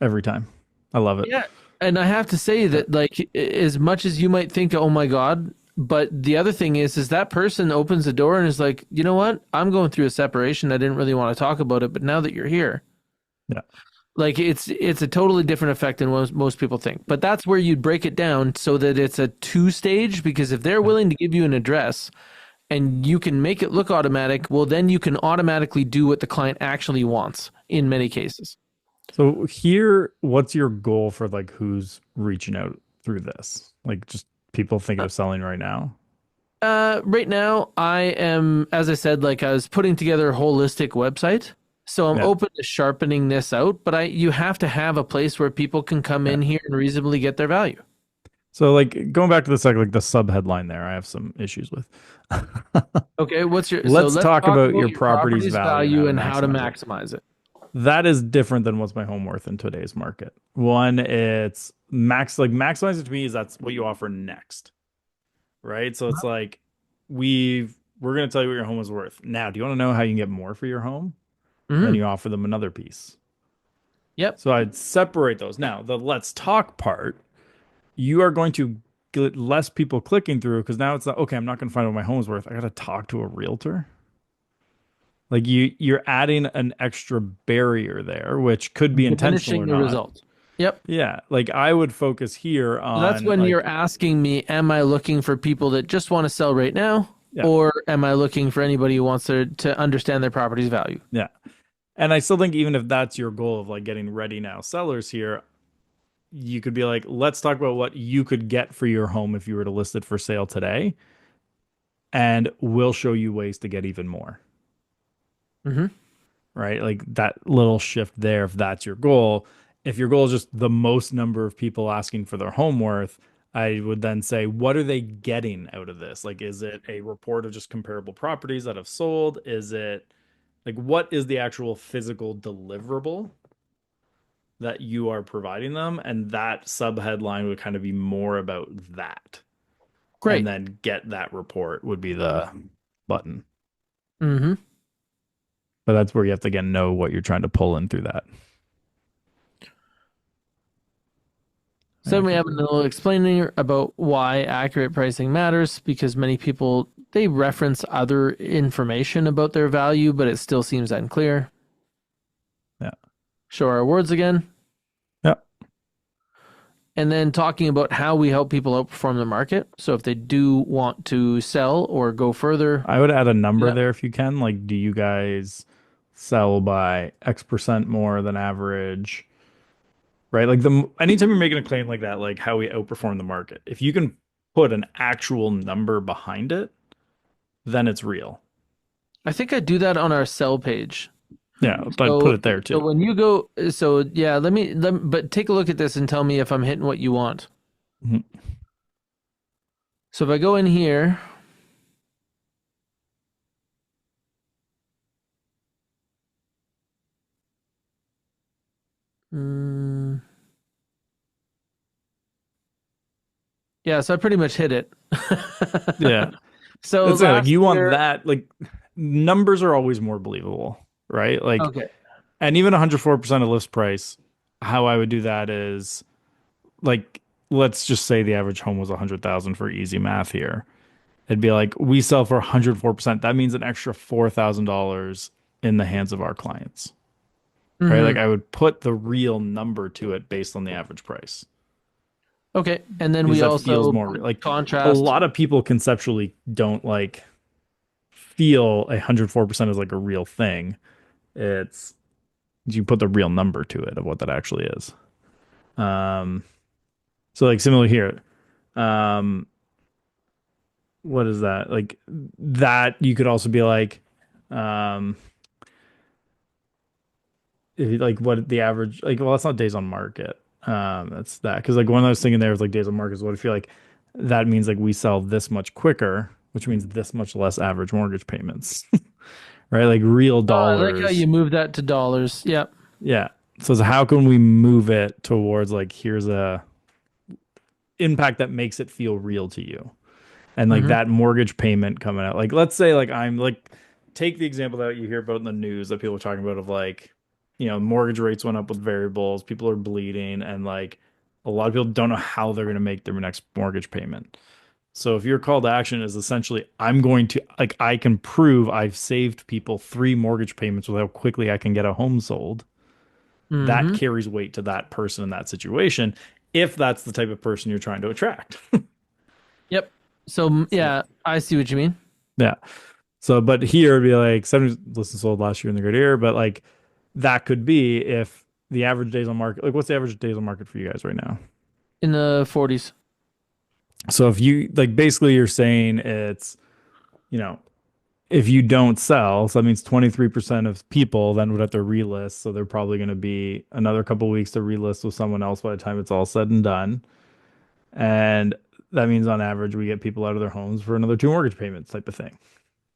every time. I love it. Yeah. And I have to say Yeah. that like as much as you might think, oh my God, but the other thing is that person opens the door and is like, you know what? I'm going through a separation. I didn't really want to talk about it, but now that you're here, Yeah. like it's a totally different effect than most people think. But that's where you'd break it down so that it's a two stage because if they're Yeah. willing to give you an address and you can make it look automatic, well, then you can automatically do what the client actually wants in many cases. So here, what's your goal for like who's reaching out through this? Like just people thinking of selling right now? Right now, I am, as I said, like I was putting together a holistic website. So I'm Yeah. open to sharpening this out, but you have to have a place where people can come Yeah. in here and reasonably get their value. So like going back to the like the sub headline there, I have some issues with. Okay, so Let's let's talk talk about about your your property's property's value and how value to and how to maximize it. maximize it. That is different than what's my home worth in today's market. One, it's like maximizing to me is that's what you offer next, right? So it's like we're gonna tell you what your home is worth. Now, do you want to know how you can get more for your home? Then Hmm. you offer them another piece. Yep. So I'd separate those. Now, the let's talk part, you are going to get less people clicking through because now it's like, okay, I'm not going to find out what my home is worth. I got to talk to a realtor. Like you're adding an extra barrier there, which could be intentional or Diminishing the not. result. Yep. Yeah, like I would focus here So that's on when you're like, asking me, am I looking for people that just want to sell right now? yeah, Or am I looking for anybody who wants to understand their property's value? yeah. And I still think even if that's your goal of like getting ready now sellers here, you could be like, let's talk about what you could get for your home if you were to list it for sale today, and we'll show you ways to get even more. Hmm. Right? Like that little shift there, if that's your goal. If your goal is just the most number of people asking for their home worth, I would then say, what are they getting out of this? Like, is it a report of just comparable properties that have sold? Is it like, what is the actual physical deliverable that you are providing them? And that sub headline would kind of be more about that. And Great. then get that report would be the button. Hmm. But that's where you have to again know what you're trying to pull in through that. So then we have a little explaining about why accurate pricing matters because many people they reference other information about their value, but it still seems unclear. Yeah. Show our awards again. Yeah. And then talking about how we help people outperform the market. So if they do want to sell or go further, I would add a number yeah. there if you can. Like, do you guys sell by X% more than average? Right? Like the anytime you're making a claim like that, like how we outperform the market, if you can put an actual number behind it, then it's real. I think I do that on our sell page. Yeah, but put So it there so too. when you go, so yeah, but take a look at this and tell me if I'm hitting what you want. Mhm. So if I go in here, mm, yeah, so I pretty much hit it. Yeah. So That's it. Like last you want year, that, like numbers are always more believable, right? Like, okay. and even 104% of list price, how I would do that is like, let's just say the average home was 100,000 for easy math here. It'd be like we sell for 104%. That means an extra $4,000 in the hands of our clients, right? Like Hmm. I would put the real number to it based on the average price Okay, and then because we that feels also more put like a contrast. lot of people conceptually don't like feel 104% is like a real thing. It's you put the real number to it of what that actually is. Um, so like similar here. Um, what is that? Like that you could also be like, um, if you, like what the average like well that's not days on market that's that because like one I was thinking there was like days on market is what if you like that means like we sell this much quicker which means this much less average mortgage payments right like real Oh, I like how dollars you move that to dollars. Yep. yeah so it's how can we move it towards like here's a impact that makes it feel real to you and like Hmm. that mortgage payment coming out. Like, let's say, like, I'm like, take the example that you hear about in the news that people are talking about of like, mortgage rates went up with variables, people are bleeding, and like a lot of people don't know how they're going to make their next mortgage payment. So if your call to action is essentially, I'm going to, like, I can prove I've saved people three mortgage payments with how quickly I can get a home sold, that Hmm. carries weight to that person in that situation, if that's the type of person you're trying to attract. Yep. So So yeah, I see what you mean. Yeah. So, but here it'd be like 70 listings sold last year in the great year, but like that could be if the average days on market, like what's the average days on market for you guys right now? In the 40s. So if you like basically you're saying it's, you know, if you don't sell, so that means 23% of people then would have to relist. So they're probably going to be another couple of weeks to relist with someone else by the time it's all said and done. And that means on average we get people out of their homes for another two mortgage payments type of thing.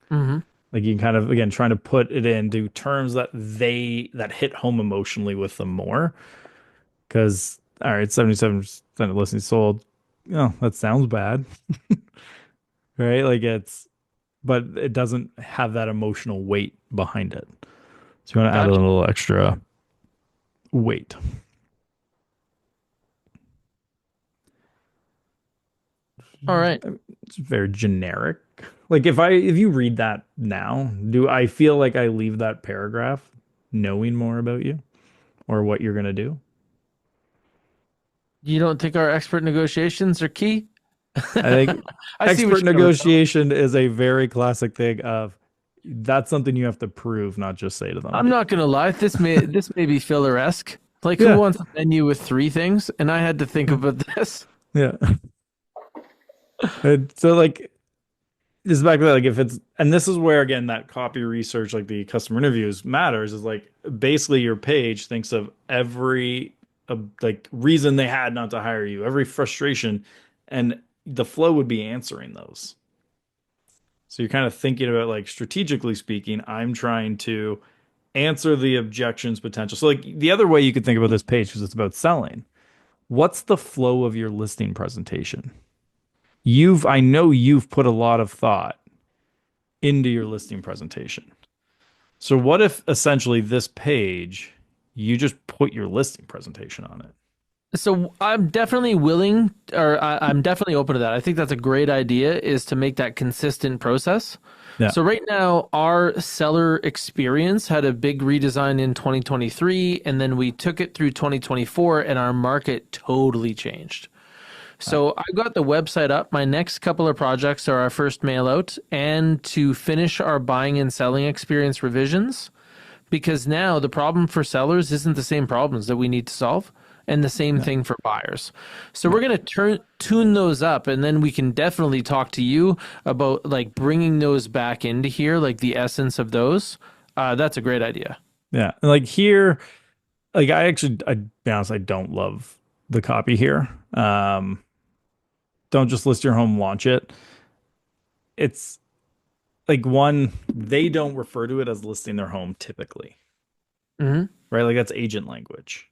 Hmm. Like you can kind of again trying to put it into terms that that hit home emotionally with them more. Because all right, 77% of listings sold. That sounds bad, right? Like it's but it doesn't have that emotional weight behind it. So you want to add a Gotcha. little extra weight. All right. It's very generic. Like if you read that now, do I feel like I leave that paragraph knowing more about you or what you're gonna do? You don't think our expert negotiations are key? I think I see what expert you're coming from. negotiation is a very classic thing of that's something you have to prove, not just say to them. I'm not gonna lie. This may be filler-esque. Like, who Yeah. wants a menu with three things? And I had to think about this. Yeah. And so like this is back to that, like if it's and this is where again that copy research, like the customer interviews matters, is like basically your page thinks of every like reason they had not to hire you, every frustration, and the flow would be answering those. So you're kind of thinking about like strategically speaking, I'm trying to answer the objections potential. So like the other way you could think about this page because it's about selling. What's the flow of your listing presentation? I know you've put a lot of thought into your listing presentation. So what if essentially this page, you just put your listing presentation on it? So I'm definitely willing, or I'm definitely open to that. I think that's a great idea, is to make that consistent process. Yeah. So right now, our seller experience had a big redesign in 2023, and then we took it through 2024, and our market totally changed. So I got the website up. My next couple of projects are our first mail out and to finish our buying and selling experience revisions, because now the problem for sellers isn't the same problems that we need to solve, and the same Yeah. thing for buyers. So we're going to tune those up, and then we can definitely talk to you about like bringing those back into here, like the essence of those. That's a great idea. Yeah. And like here, like I be honest, I don't love the copy here. Don't just list your home, launch it. It's like one, they don't refer to it as listing their home typically, Hmm. right? Like that's agent language.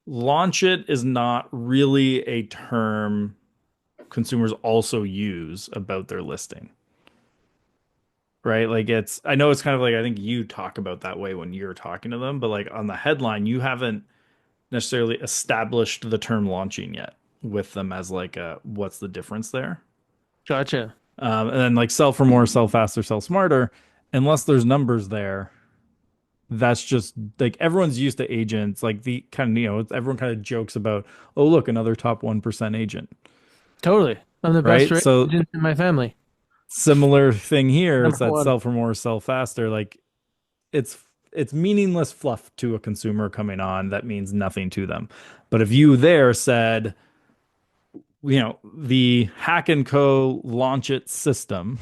Launch it is not really a term consumers also use about their listing, right? Like I know it's kind of like, I think you talk about that way when you're talking to them, but like on the headline, you haven't necessarily established the term launching yet with them as like what's the difference there? Gotcha. And then like sell for more, sell faster, sell smarter. Unless there's numbers there, that's just like everyone's used to agents. Like the kind of, everyone kind of jokes about, oh, look, another top 1% agent, Totally. I'm the best right? rate So agent in my family. similar thing here is Number that one. sell for more, sell faster. Like it's, it's meaningless fluff to a consumer coming on that means nothing to them. But if you there said, the Hack and Co. launch it system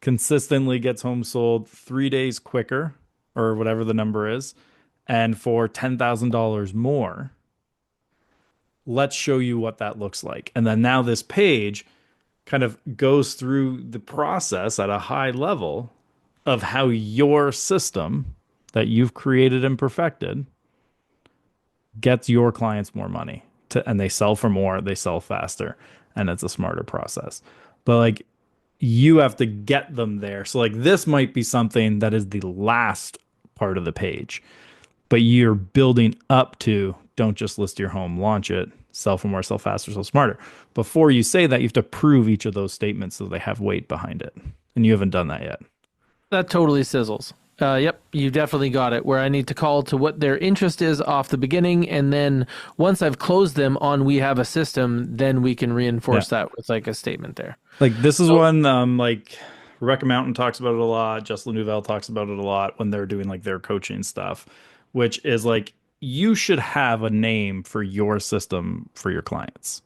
consistently gets home sold 3 days quicker or whatever the number is, and for $10,000 more, let's show you what that looks like. And then now this page kind of goes through the process at a high level of how your system that you've created and perfected gets your clients more money and they sell for more, they sell faster, and it's a smarter process. But like you have to get them there. So like this might be something that is the last part of the page, but you're building up to don't just list your home, launch it, sell for more, sell faster, sell smarter. Before you say that, you have to prove each of those statements so they have weight behind it. And you haven't done that yet. That totally sizzles. Yep, you definitely got it. Where I need to call to what their interest is off the beginning, and then once I've closed them on we have a system, then we can Yeah. reinforce that with like a statement there. Like this is So one like Rebecca Mountain talks about it a lot, Justin Nouvelle talks about it a lot when they're doing like their coaching stuff, which is like you should have a name for your system for your clients.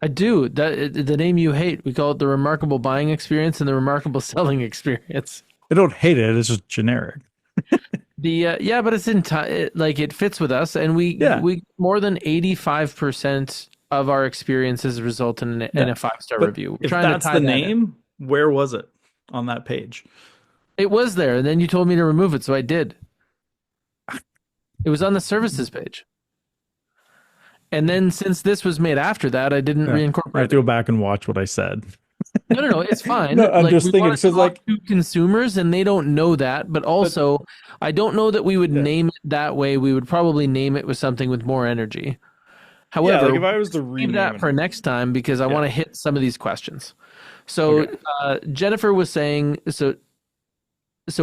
I do that. The name you hate, we call it the remarkable buying experience and the remarkable selling experience. I don't hate it, it's just generic. The yeah, but it's in like it fits with us, and Yeah. we more than 85% of our experiences result in Yeah. a 5-star But review. We're if trying to that's tie the that in. name, where was it on that page? It was there, and then you told me to remove it, so I did. It was on the services page. And then since this was made after that, I didn't Yeah. I have reincorporate to it. go back and watch what I said. No, no, no, it's fine. No, I'm Like just we thinking want to because talk like to consumers and they don't know that, but but also I don't know that we would yeah. name it that way. We would probably name it with something with more energy. Yeah, However, like if I was to leave rename that it. for next time because I Yeah. want to hit some of these questions. So Okay. Jennifer was saying, so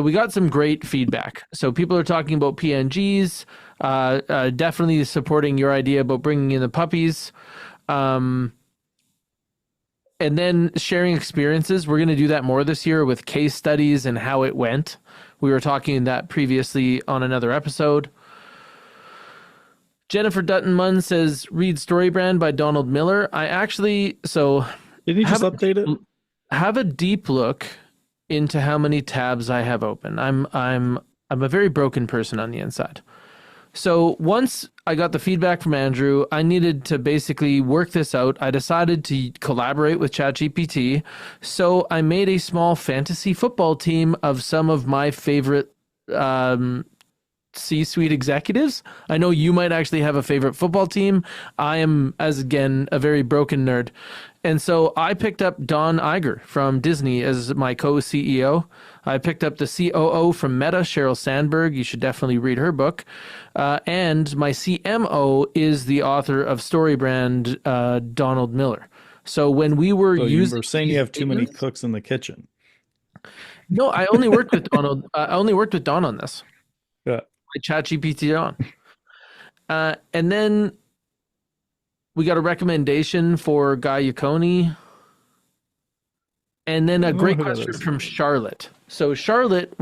we got some great feedback. So people are talking about PNGs, definitely supporting your idea about bringing in the puppies. Um, and then sharing experiences. We're going to do that more this year with case studies and how it went. We were talking that previously on another episode. Jennifer Dutton Munn says, read Storybrand by Donald Miller. I actually, so Did you just have update it? have a deep look into how many tabs I have open. I'm a very broken person on the inside. So once I got the feedback from Andrew, I needed to basically work this out. I decided to collaborate with ChatGPT. So I made a small fantasy football team of some of my favorite C-suite executives. I know you might actually have a favorite football team. I am, as again, a very broken nerd. And so I picked up Don Iger from Disney as my co-CEO. I picked up the COO from Meta, Sheryl Sandberg. You should definitely read her book. And my CMO is the author of Storybrand, Donald Miller. So when we were So you using were saying you these have too many statements- cooks in the kitchen. no, I only worked with Donald. I only worked with Don on this. Yeah. I ChatGPT on. And then we got a recommendation for Guy Yaconi. And then a I don't know great who that question is. from Charlotte. So Charlotte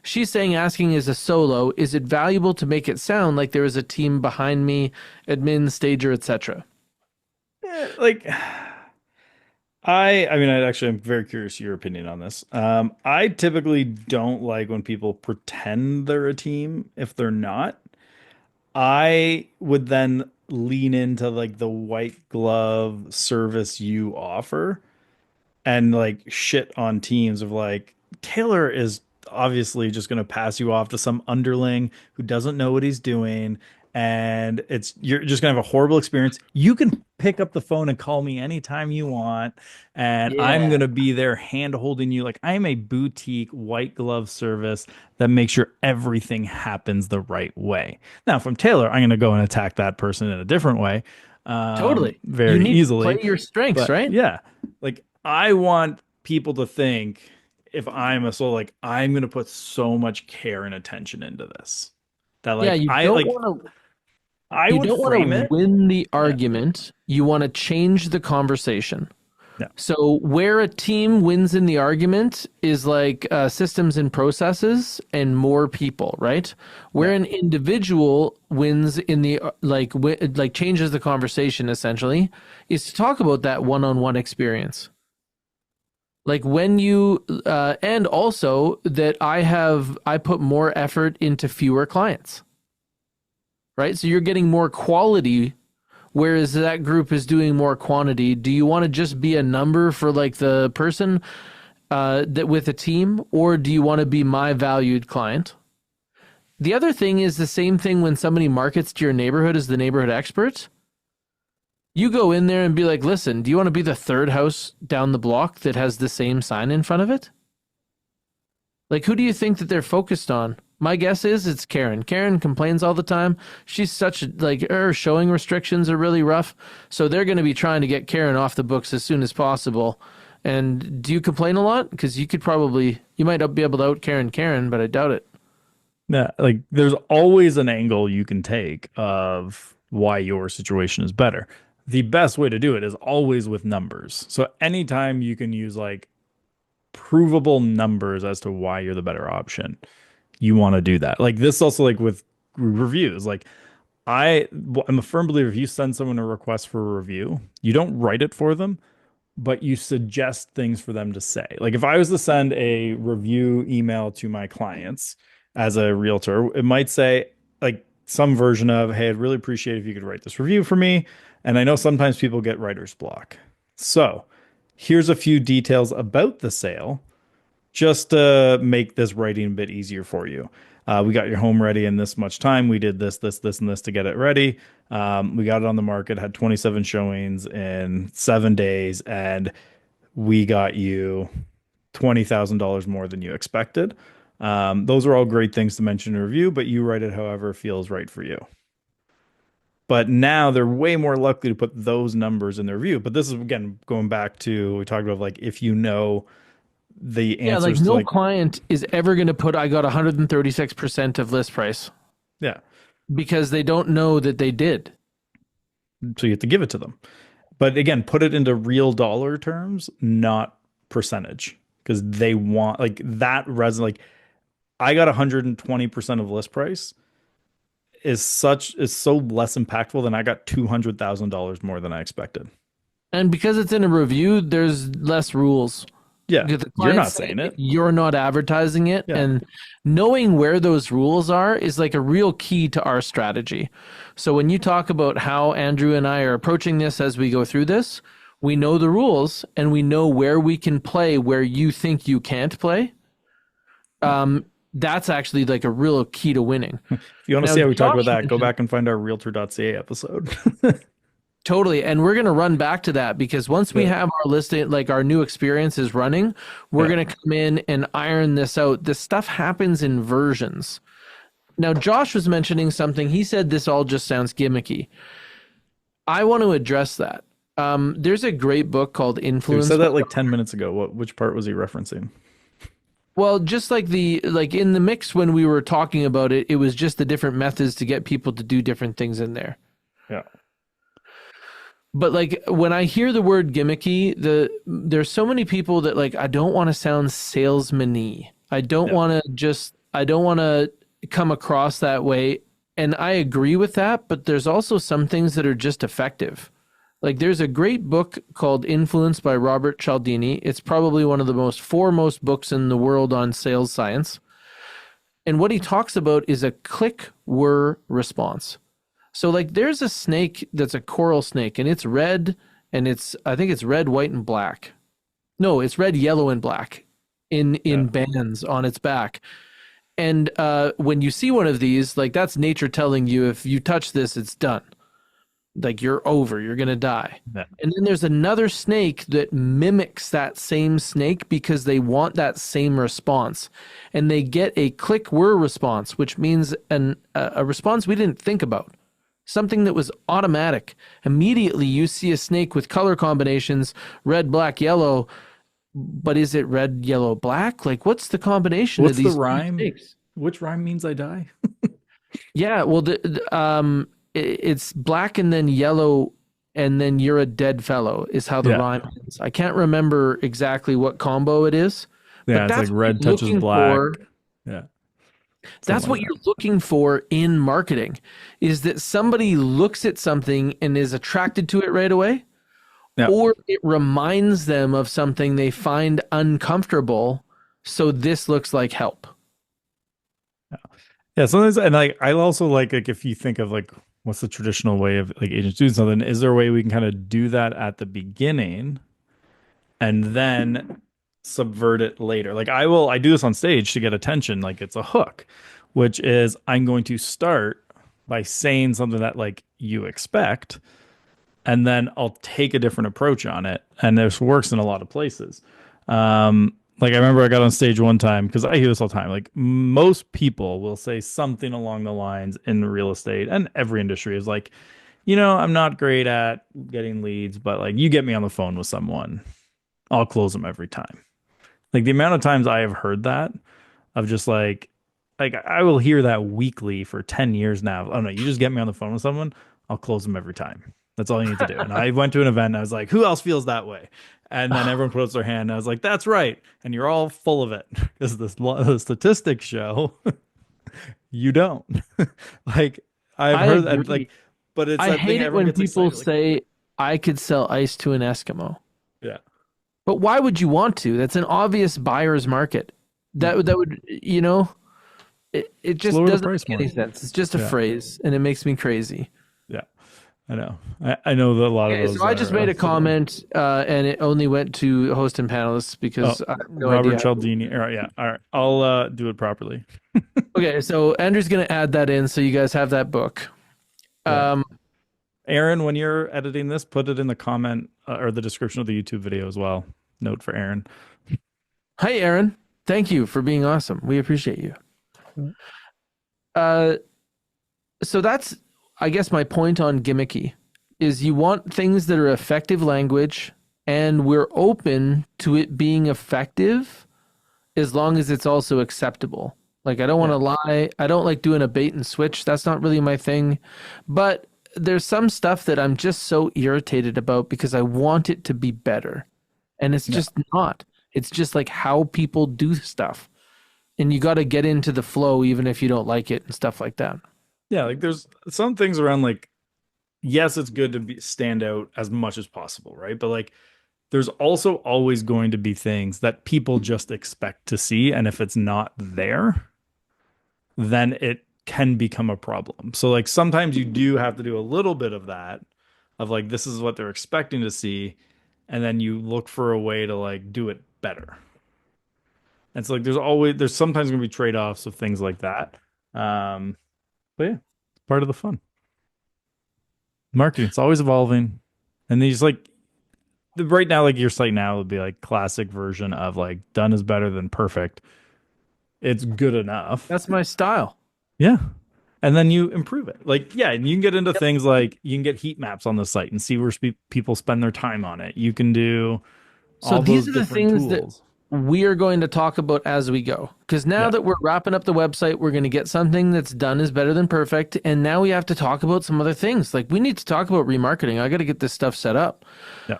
she's saying, asking as a solo, is it valuable to make it sound like there is a team behind me, admin, stager, etc.? Like I mean I'm very curious your opinion on this. I typically don't like when people pretend they're a team if they're not. I would then lean into like the white glove service you offer and like shit on teams of like Taylor is obviously just going to pass you off to some underling who doesn't know what he's doing and you're just going to have a horrible experience. You can pick up the phone and call me anytime you want and I'm Yeah, going to be there hand holding you like I'm a boutique white glove service that makes sure everything happens the right way. Now from Taylor, I'm going to go and attack that person in a different way. totally. You Very need to play easily. your strengths, But right? yeah, like I want people to think if I'm a soul, like I'm gonna put so much care and attention into this that Yeah, I you would don't want frame to it. win the Yeah, argument. You want to change the conversation. yeah, So where a team wins in the argument is like systems and processes and more people, right? Where yeah, an individual wins in the like changes the conversation essentially is to talk about that one-on-one experience. Like when you and also that I put more effort into fewer clients, right? So you're getting more quality whereas that group is doing more quantity. Do you want to just be a number for like the person that with a team, or do you want to be my valued client? The other thing is the same thing when somebody markets to your neighborhood as the neighborhood expert. You go in there and be like, listen, do you want to be the third house down the block that has the same sign in front of it? Like, who do you think that they're focused on? My guess is it's Karen. Karen complains all the time. She's such like her showing restrictions are really rough. So they're going to be trying to get Karen off the books as soon as possible. And do you complain a lot? Because you might be able to out Karen, but I doubt it. Yeah, like there's always an angle you can take of why your situation is better. The best way to do it is always with numbers. So anytime you can use like provable numbers as to why you're the better option, you want to do that. Like this also like with reviews. Like I'm a firm believer if you send someone a request for a review, you don't write it for them, but you suggest things for them to say. Like if I was to send a review email to my clients as a realtor, it might say like some version of, "Hey, I'd really appreciate if you could write this review for me." And I know sometimes people get writer's block. So here's a few details about the sale just to make this writing a bit easier for you. We got your home ready in this much time. We did this, and this to get it ready. We got it on the market, had 27 showings in 7 days, and we got you $20,000 more than you expected. Those are all great things to mention in a review, but you write it however feels right for you. But now they're way more likely to put those numbers in their review. But this is again going back to we talked about like if you know the Yeah, like answers to no like client is ever going to put I got 136% of list price yeah, because they don't know that they did. so you have to give it to them. But again, put it into real dollar terms, not percentage, because they want like that like I got 120% of list price is so less impactful than I got $200,000 more than I expected. And because it's in a review, there's less rules. Yeah, Because the you're client's not saying saying it. you're not advertising it. Yeah. And knowing where those rules are is like a real key to our strategy. So when you talk about how Andrew and I are approaching this as we go through this, we know the rules and we know where we can play where you think you can't play. That's actually like a real key to winning. If you want to Now, see how we talk about Josh that, go mentioned back and find our realtor.ca episode. totally, and we're going to run back to that because once we Yeah. have our listing, like our new experience is running, we're Yeah. going to come in and iron this out. This stuff happens in versions. Now, Josh was mentioning something. He said this all just sounds gimmicky. I want to address that. There's a great book called We Influence. said that like 10 minutes ago. Which part was he referencing? Well, just like like in the mix when we were talking about it, it was just the different methods to get people to do different things in there. Yeah. But like when I hear the word gimmicky, there's so many people that like I don't want to sound salesman-y. Yeah. I don't want to come across that way. And I agree with that, but there's also some things that are just effective. Like there's a great book called Influence by Robert Cialdini. It's probably one of the most foremost books in the world on sales science. And what he talks about is a click whir response. So like there's a snake that's a coral snake and it's red and I think it's red, white, and black. No, it's red, yellow, and black in Yeah. bands on its back. And when you see one of these, like that's nature telling you if you touch this, it's done. Like you're over, you're gonna die. Yeah. And then there's another snake that mimics that same snake because they want that same response. And they get a click whir response, which means a response we didn't think about. Something that was automatic. Immediately you see a snake with color combinations, red, black, yellow, but is it red, yellow, black? Like what's the combination What's of the these rhyme? snakes? Which rhyme means I die? Yeah, well, it's black and then yellow, and then you're a dead fellow is how the Yeah. rhyme is. I can't remember exactly what combo it is, Yeah, but it's like that's what red you're touches looking black. for. Yeah. That's Something what like you're that. looking for in marketing, is that somebody looks at something and is attracted to it right away, Yeah. or it reminds them of something they find uncomfortable. So this looks like help. Yeah, sometimes and like I also like if you think of like what's the traditional way of like agents doing something, is there a way we can kind of do that at the beginning and then subvert it later? Like I do this on stage to get attention, like it's a hook, which is I'm going to start by saying something that like you expect, and then I'll take a different approach on it. And this works in a lot of places. Like I remember I got on stage one time because I hear this all the time. Like most people will say something along the lines in real estate and every industry is like, I'm not great at getting leads, but like you get me on the phone with someone, I'll close them every time. Like the amount of times I have heard that of just like I will hear that weekly for 10 years now. Oh no, you just get me on the phone with someone, I'll close them every time. That's all you need to do. And I went to an event and I was like, who else feels that way? And then everyone puts their hand and I was like, that's right. And you're all full of it because the statistics show you don't. Like I've I heard that agree. like, but it's I that thing hate it everyone when gets people excited. Like, say I could sell ice to an Eskimo. yeah, But why would you want to? That's an obvious buyer's market. yeah. That would, it Just just lower the doesn't price make any more. sense. It's just a Yeah, phrase, and it makes me crazy. yeah. I know. I know that a lot of Okay, so those I just are made a silly. comment, and it only went to host and panelists Oh, because I have no Robert idea. Cialdini. All right, yeah. All right. I'll do it properly. Okay, so Andrew's gonna add that in, so you guys have that book. Yeah. Um, Aaron, when you're editing this, put it in the comment or the description of the YouTube video as well. Note for Aaron. Hi, Aaron. Thank you for being awesome. We appreciate you. Uh, so that's, I guess, my point on gimmicky is you want things that are effective language, and we're open to it being effective as long as it's also acceptable. Like, I don't want Yeah. to lie. I don't like doing a bait and switch. That's not really my thing. But there's some stuff that I'm just so irritated about because I want it to be better. And it's Yeah. just not. It's just like how people do stuff. And you got to get into the flow even if you don't like it and stuff like that. Yeah, like there's some things around like yes, it's good to stand out as much as possible, right? But like there's also always going to be things that people just expect to see and if it's not there, then it can become a problem. So like sometimes you do have to do a little bit of that of like this is what they're expecting to see and then you look for a way to like do it better. And so like there's sometimes going to be trade-offs of things like that. But yeah, it's part of the fun. Marketing, it's always evolving. And then just like right now like your site now would be like classic version of like done is better than perfect. It's good enough. That's my style. Yeah. And then you improve it. Like, yeah, and you can get into things like you can get heat maps on the site and see where people spend their time on it. You can do So all these those are the different things that tools. we are going to talk about as we go. Because now Yeah. that we're wrapping up the website, we're going to get something that's done is better than perfect. And now we have to talk about some other things. Like we need to talk about remarketing. I got to get this stuff set up. Yeah.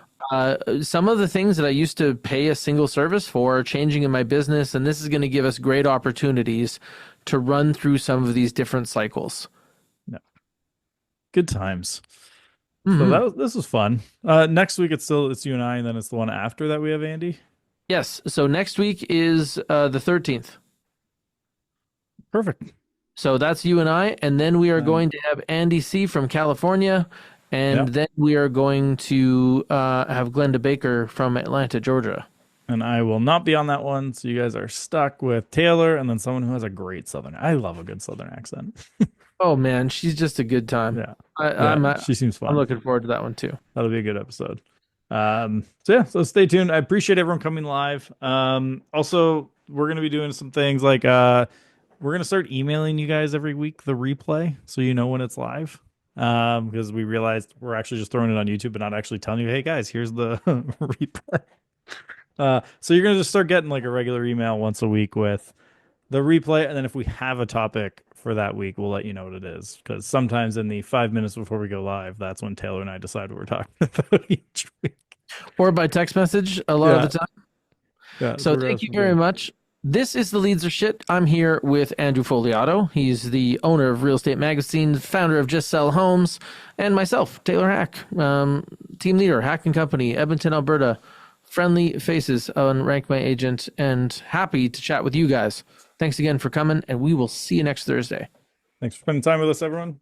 Some of the things that I used to pay a single service for are changing in my business. And this is going to give us great opportunities to run through some of these different cycles. Yeah. Good times. So Mhm. this was fun. Next week it's you and I, and then it's the one after that we have Andy. Yes. So next week is the 13th. Perfect. So that's you and I. And then we are Um, going to have Andy C. from California. yeah. And then we are going to have Glenda Baker from Atlanta, Georgia. And I will not be on that one, so you guys are stuck with Taylor and then someone who has a great Southern. I love a good Southern accent. Oh man, she's just a good time. Yeah. I, Yeah. I'm She seems I'm fun. looking forward to that one too. That'll be a good episode. So yeah, so stay tuned. I appreciate everyone coming live. Also we're gonna be doing some things like we're gonna start emailing you guys every week the replay so you know when it's live. Because we realized we're actually just throwing it on YouTube and not actually telling you, hey guys, here's the replay. So you're gonna just start getting like a regular email once a week with the replay, and then if we have a topic for that week, we'll let you know what it is. Because sometimes in the 5 minutes before we go live, that's when Taylor and I decide what we're talking about each week. Or by text message a lot Yeah, of the time. yeah. So we're gonna have thank you some very good. much. This is the Leads Are Shit. I'm here with Andrew Foliato. He's the owner of Real Estate Magazine, founder of Just Sell Homes, and myself, Taylor Hack, team leader, Hack and Company, Edmonton, Alberta. Friendly faces on Rank My Agent, and happy to chat with you guys. Thanks again for coming, and we will see you next Thursday. Thanks for spending time with us, everyone.